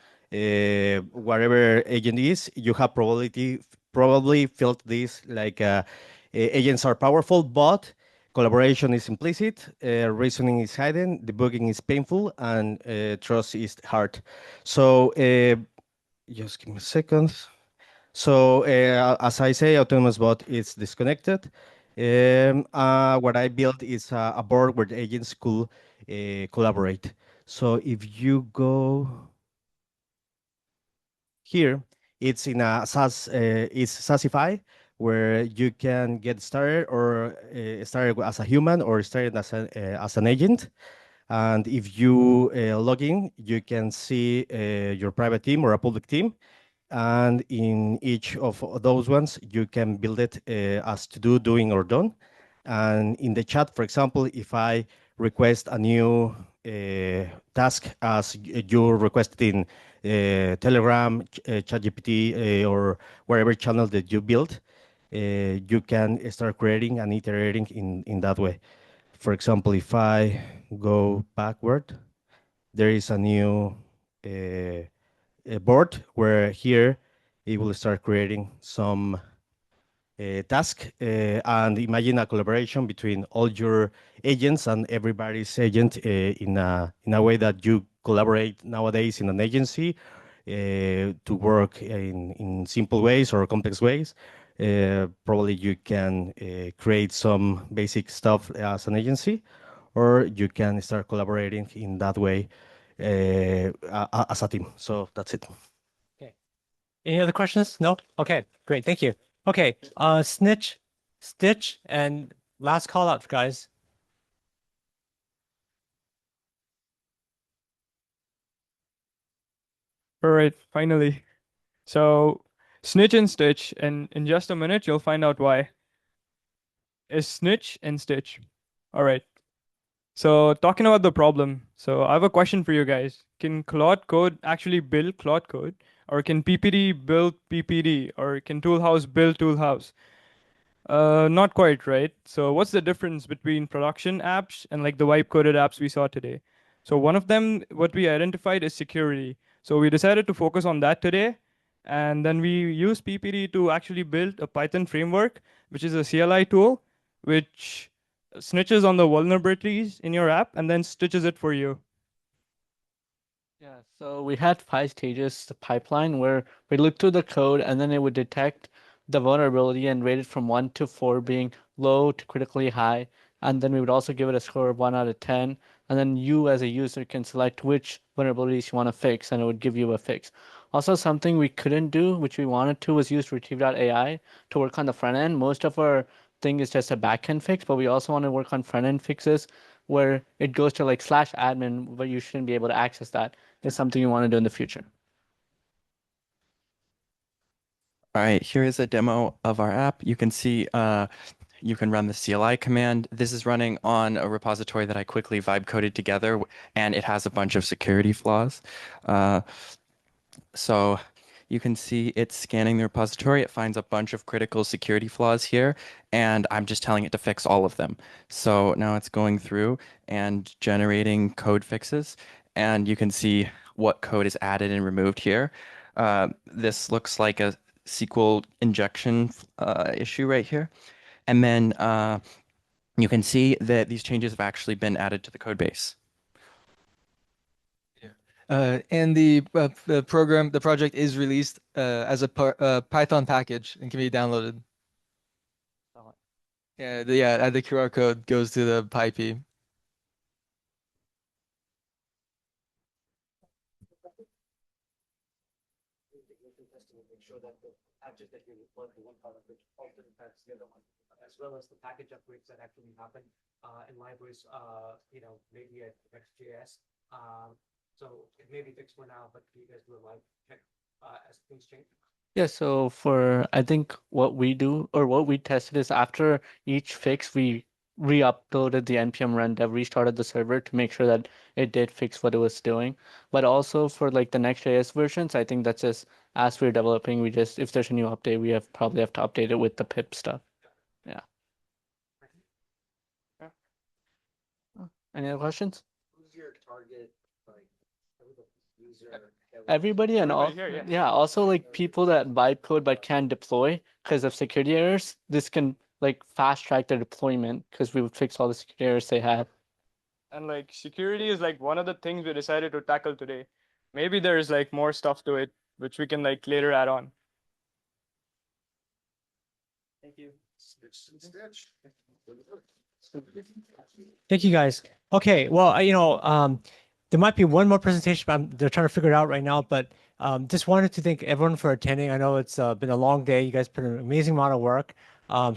whatever agent is, you have probably felt this like agents are powerful, but collaboration is implicit, reasoning is hidden, debugging is painful, and trust is hard. So just give me a second. So as I say, autonomous bot is disconnected. What I built is a board where the agents could collaborate. So if you go here, it's in a SaaS, it's SaaSify, where you can get started or started as a human or started as an agent. And if you log in, you can see your private team or a public team. And in each of those ones, you can build it as to do, doing, or done. And in the chat, for example, if I request a new task as you requested in Telegram, ChatGPT, or wherever channel that you build, you can start creating and iterating in that way. For example, if I go backward, there is a new a board where here it will start creating some task and imagine a collaboration between all your agents and everybody's agent in a way that you collaborate nowadays in an agency to work in simple ways or complex ways. Probably you can create some basic stuff as an agency, or you can start collaborating in that way as a team. So that's it. Okay. Any other questions? No? Okay, great. Thank you. Okay, snitch, stitch, and last call out, guys. All right, finally. So, snitch and stitch, and in just a minute, you'll find out why. Is snitch and stitch. All right. So, talking about the problem. So, I have a question for you guys. Can Claude Code actually build Claude Code? Or can PPD build PPD? Or can Toolhouse build Toolhouse? Not quite, right? So what's the difference between production apps and like the wipe coded apps we saw today? So one of them, what we identified is security. So we decided to focus on that today. And then we use PPD to actually build a Python framework, which is a CLI tool, which snitches on the vulnerabilities in your app and then stitches it for you. Yeah, so we had 5 stages the pipeline where we looked through the code and then it would detect the vulnerability and rate it from 1 to 4 being low to critically high. And then we would also give it a score of 1 out of 10. And then you as a user can select which vulnerabilities you want to fix and it would give you a fix. Also, something we couldn't do, which we wanted to, was use retrieve.ai to work on the front end. Most of our thing is just a backend fix, but we also want to work on front end fixes where it goes to like /admin, but you shouldn't be able to access that is something you want to do in the future. All right, here is a demo of our app. You can see you can run the CLI command. This is running on a repository that I quickly vibe coded together, and it has a bunch of security flaws. So you can see it's scanning the repository. It finds a bunch of critical security flaws here, and I'm just telling it to fix all of them. So now it's going through and generating code fixes, and you can see what code is added and removed here. This looks like a SQL injection issue right here. And then you can see that these changes have actually been added to the code base. And the project is released as a Python package and can be downloaded. Yeah, the QR code goes to the PyP. Make sure that the patches that you deploy to one product which also impacts the other one, as well as the package upgrades that actually happen in libraries, maybe at Next.js. So it may be fixed for now, but you guys do a live check as things change. Yeah, so for I think what we do or what we tested is after each fix, we re-uploaded the npm run dev, restarted the server to make sure that it did fix what it was doing. But also for like the Next.js versions, I think that's just as we're developing, we just if there's a new update, we probably have to update it with the pip stuff. Yeah. Any other questions? Who's your target, like, user? Everybody and all, yeah, also like people that vibe code but can't deploy because of security errors. This can like fast track their deployment because we would fix all the security errors they had. And like security is like one of the things we decided to tackle today. Maybe there's like more stuff to it, which we can like later add on. Thank you. Thank you, guys. Okay, well, there might be one more presentation, but they're trying to figure it out right now. But just wanted to thank everyone for attending. I know it's been a long day. You guys put an amazing amount of work.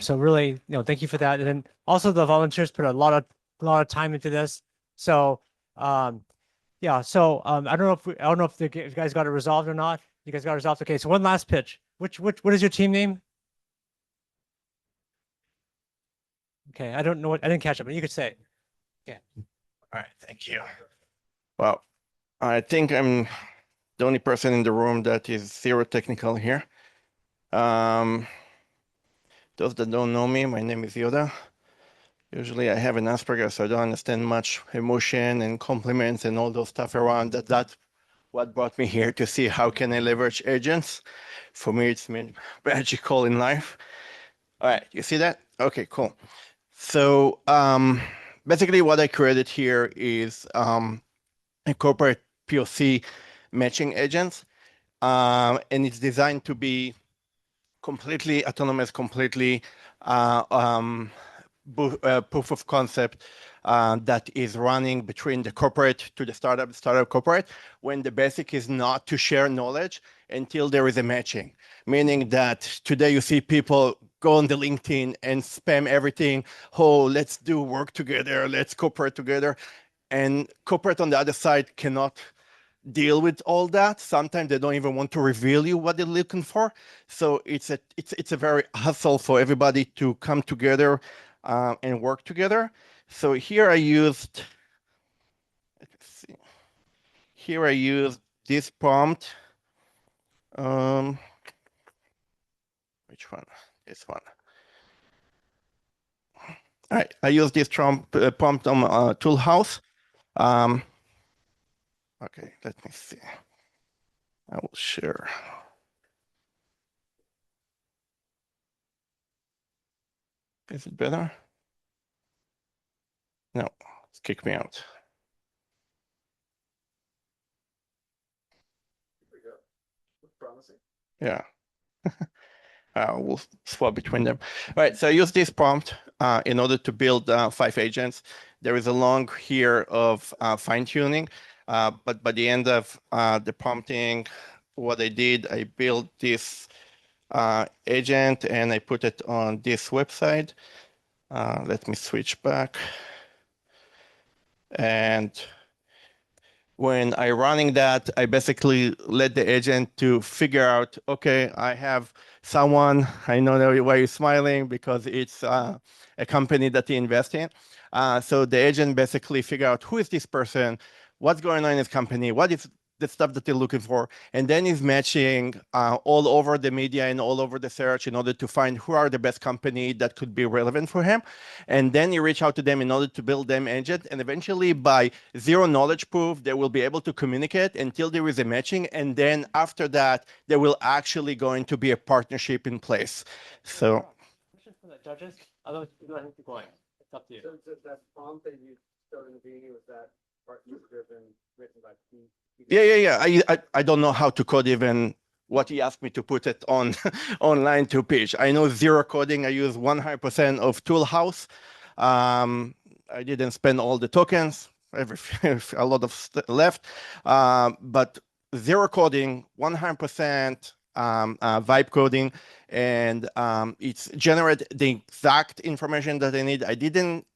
So really, thank you for that. And then also the volunteers put a lot of time into this. So yeah. So I don't know if you guys got it resolved or not. You guys got it resolved. Okay. So one last pitch. What is your team name? Okay, I don't know I didn't catch it, but you could say. Yeah. All right, thank you. Well, I think I'm the only person in the room that is zero technical here. Those that don't know me, my name is Yoda. Usually I have an Asperger, so I don't understand much emotion and compliments and all those stuff around that. That's what brought me here to see how can I leverage agents. For me, it's been magical in life. All right, you see that? Okay, cool. So basically what I created here is a corporate POC matching agents. And it's designed to be completely autonomous, completely proof of concept that is running between the corporate to the startup corporate, when the basic is not to share knowledge until there is a matching. Meaning that today you see people go on the LinkedIn and spam everything. Oh, let's do work together. Let's cooperate together. And corporate on the other side cannot deal with all that. Sometimes they don't even want to reveal you what they're looking for. So it's a very hustle for everybody to come together and work together. So here I used, let's see, here I used this prompt. Which one? This one. All right, I used this prompt on Toolhouse. Okay, let me see. I will share. Is it better? No, it's kicked me out. Promising. Yeah. We'll swap between them. All right, so I use this prompt in order to build 5 agents. There is a long here of fine tuning, but by the end of the prompting, what I did, I built this agent and I put it on this website. Let me switch back. And when I running that, I basically let the agent to figure out, okay, I have someone, I know why you're smiling because it's a company that you invest in. So the agent basically figure out who is this person, what's going on in his company, what is the stuff that they're looking for, and then he's matching all over the media and all over the search in order to find who are the best company that could be relevant for him. And then you reach out to them in order to build them agent. And eventually by zero knowledge proof, they will be able to communicate until there is a matching. And then after that, there will actually going to be a partnership in place. So Questions from the judges? Otherwise, go ahead and keep going. It's up to you. So that prompt that you showed in the beginning, was that partner driven, written by P? yeah. I don't know how to code even what he asked me to put it on online to pitch. I know zero coding. I use 100% of Toolhouse. I didn't spend all the tokens, a lot of left, but zero coding, 100% vibe coding, and it's generate the exact information that I need. I didn't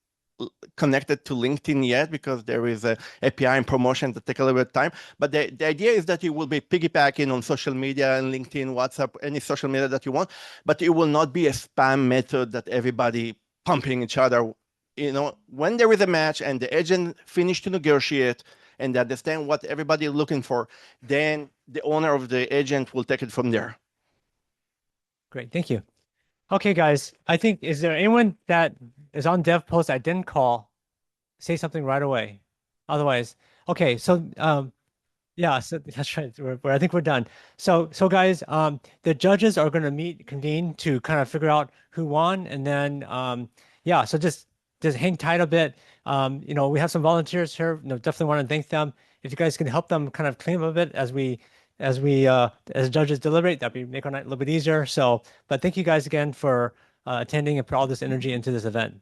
connected to LinkedIn yet because there is a API and promotion that take a little bit of time. But the idea is that you will be piggybacking on social media and LinkedIn, WhatsApp, any social media that you want, but it will not be a spam method that everybody pumping each other. You know, when there is a match and the agent finish to negotiate and they understand what everybody is looking for, then the owner of the agent will take it from there. Great, thank you. Okay, guys, I think, is there anyone that is on dev post I didn't call? Say something right away. Otherwise, okay, so yeah, so that's right. I think we're done. So guys, the judges are gonna convene to kind of figure out who won, and then yeah, so just hang tight a bit. You know, we have some volunteers here. You know, definitely want to thank them. If you guys can help them kind of clean up a bit as judges deliberate, that'd be make our night a little bit easier. So, but thank you guys again for attending and put all this energy into this event.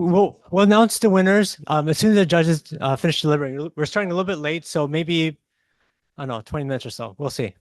We'll announce the winners as soon as the judges finish deliberating. We're starting a little bit late, so maybe I don't know, 20 minutes or so. We'll see.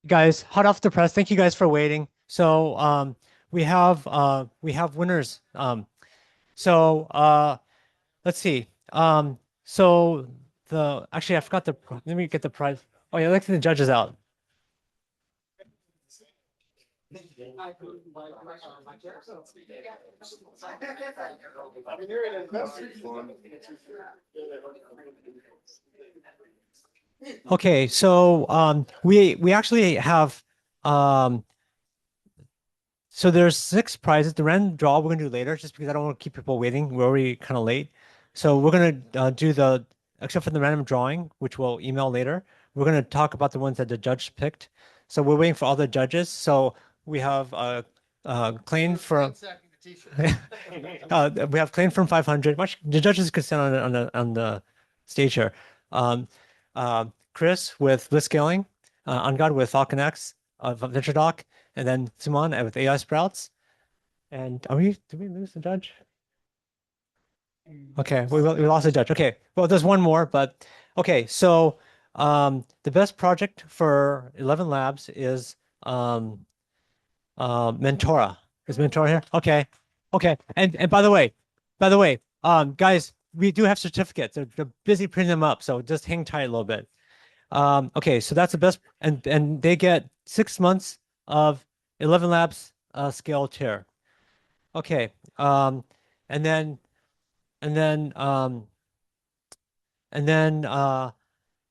Guys, hot off the press. Thank you guys for waiting. So we have winners. Let's see. So actually I forgot let me get the prize. Oh yeah, let's get the judges out. Okay, so we actually have so there's 6 prizes. The random draw we're gonna do later, just because I don't want to keep people waiting. We're already kind of late, so we're gonna do except for the random drawing, which we'll email later. We're gonna talk about the ones that the judge picked. So we're waiting for all the judges. So we have Klein from we have Klein from 500. Watch the judges could stand on the stage here. Chris with Blitzscaling, Angad with Falcon X, VentureDoc, and then Simon with AI Sprouts. And did we lose the judge? Okay, we lost the judge. Okay, well, there's one more, but okay. So the best project for 11 Labs is Mentora. Is Mentora here? Okay, okay. And by the way, guys, we do have certificates. They're busy printing them up, so just hang tight a little bit. Okay, so that's the best, and they get 6 months of 11 Labs scale tier. Okay, and then and then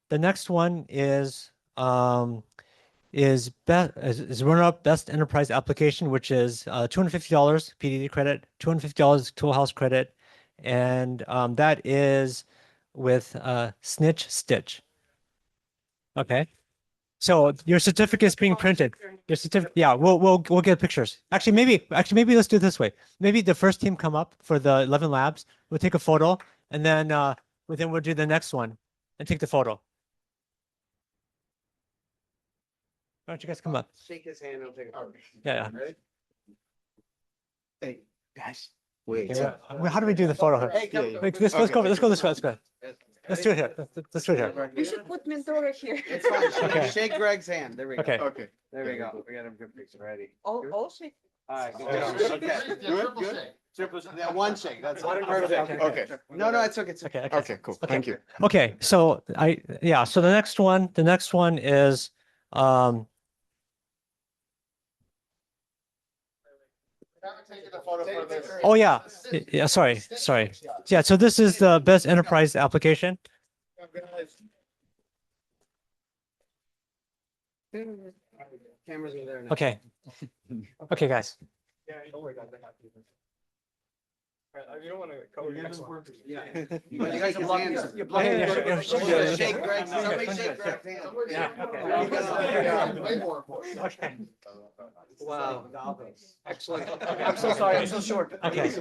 the next one is runner up best enterprise application, which is $250 PDD credit, $250 Toolhouse credit, and that is with Snitch Stitch. Okay. So your certificate is being printed. Your certificate, yeah, we'll get pictures. Actually, maybe let's do it this way. Maybe the first team come up for the 11 labs. We'll take a photo, and then we'll do the next one and take the photo. Why don't you guys come up? Shake his hand, I'll take a photo. Yeah. Ready? Hey, guys, wait. How do we do the photo here? Hey, come- Wait, let's go this way. Let's go this way. Let's do it here. Let's do it here. We should put Mentora here. It's fine. Okay. Shake Greg's hand. There we go. Okay. Okay. There we go. We got a good picture. Ready? All shake. All right. Good. Okay. job. Okay. Good. Good. Triple shake. Yeah, one shake. That's perfect. Okay. Okay. No, it's okay. It's okay. Okay. Okay, cool. Thank you. Okay. So so the next one is oh yeah. Yeah, sorry. Yeah, so this is the best enterprise application. Cameras are there now. Okay. Okay, guys. Yeah, don't worry, guys. I got you. You don't want to cover the next one. Yeah. You guys are blocking. You're Yeah, blocking. yeah, yeah, Shake Greg's. Somebody shake Greg's hand. Yeah, Way more important. Okay. Wow. Excellent. I'm so sorry, I'm so short. Okay.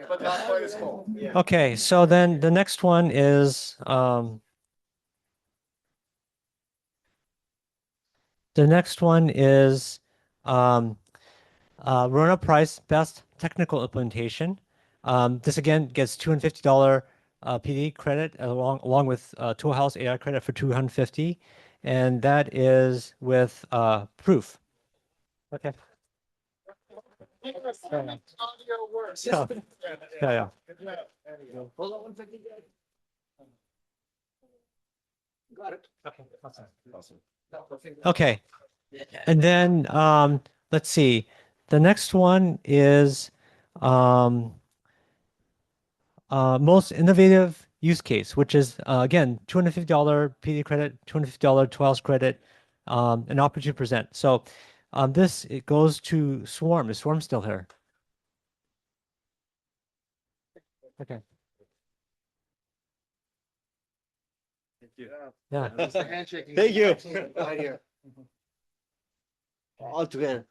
But not quite as full. Okay, so then the next one is Rona Price Best Technical Implementation. This again gets $250 PD credit along with Toolhouse AI credit for 250, and that is with Proof. Okay. So, yeah. Hold on one second. Got it. Okay. Awesome. Okay. And then let's see. The next one is most innovative use case, which is again $250 PD credit, $250 Toolhouse credit, an opportunity to present. So it goes to Swarm. Is Swarm still here? Okay. Thank you. Yeah. Thank you. Right here. All together.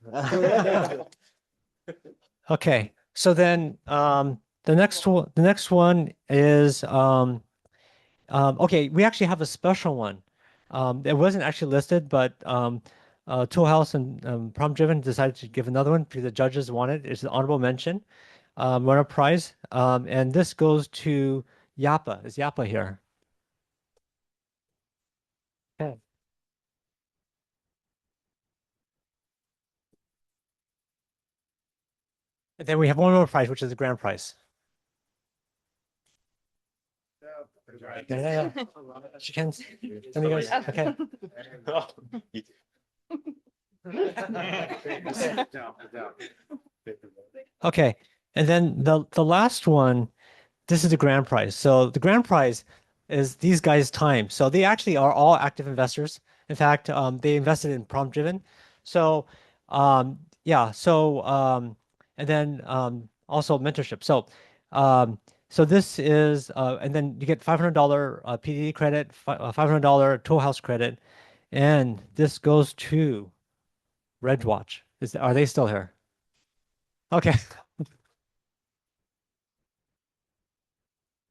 Okay. So then the next one is okay, we actually have a special one. It wasn't actually listed, but Toolhouse and Prompt Driven decided to give another one because the judges wanted. It's an honorable mention, runner prize, and this goes to Yappa. Is Yappa here? Okay. And then we have one more prize, which is the grand prize. Yeah. She can. Let me guys. Okay. Okay. And then the last one, this is the grand prize. So the grand prize is these guys' time. So they actually are all active investors. In fact, they invested in prompt driven. So yeah. So and then also mentorship. So this is and then you get $500 PDD credit, $500 Tool House credit, and this goes to Redwatch. Are they still here? Okay.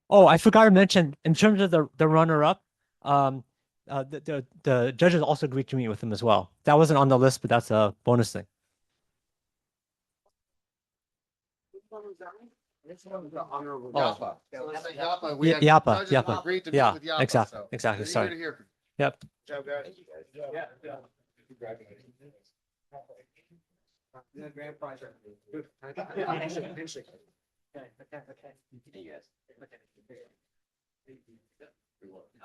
Oh, I forgot to mention in terms of the runner up, the judges also agreed to meet with him as well. That wasn't on the list, but that's a bonus thing. Yappa. So it's like Yappa. We Yeah, had Yappa, judges who Yappa. agreed to Yeah, meet with Yappa. exactly, So exactly. we're eager Sorry. to hear from you. Yep.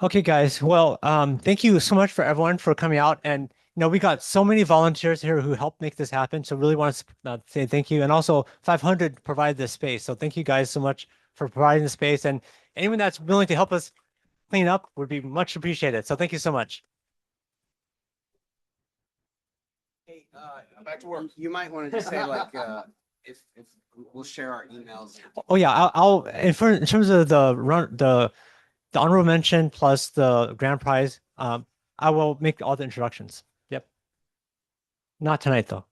Okay, guys. Well, thank you so much for everyone for coming out. And we got so many volunteers here who helped make this happen. So really want to say thank you. And also 500 provided this space. So thank you guys so much for providing the space. And anyone that's willing to help us clean up would be much appreciated. So thank you so much. Hey, back to work. You might want to just say like, if we'll share our emails. Oh yeah, I'll in terms of the honorable mention plus the grand prize, I will make all the introductions. Yep. Not tonight though.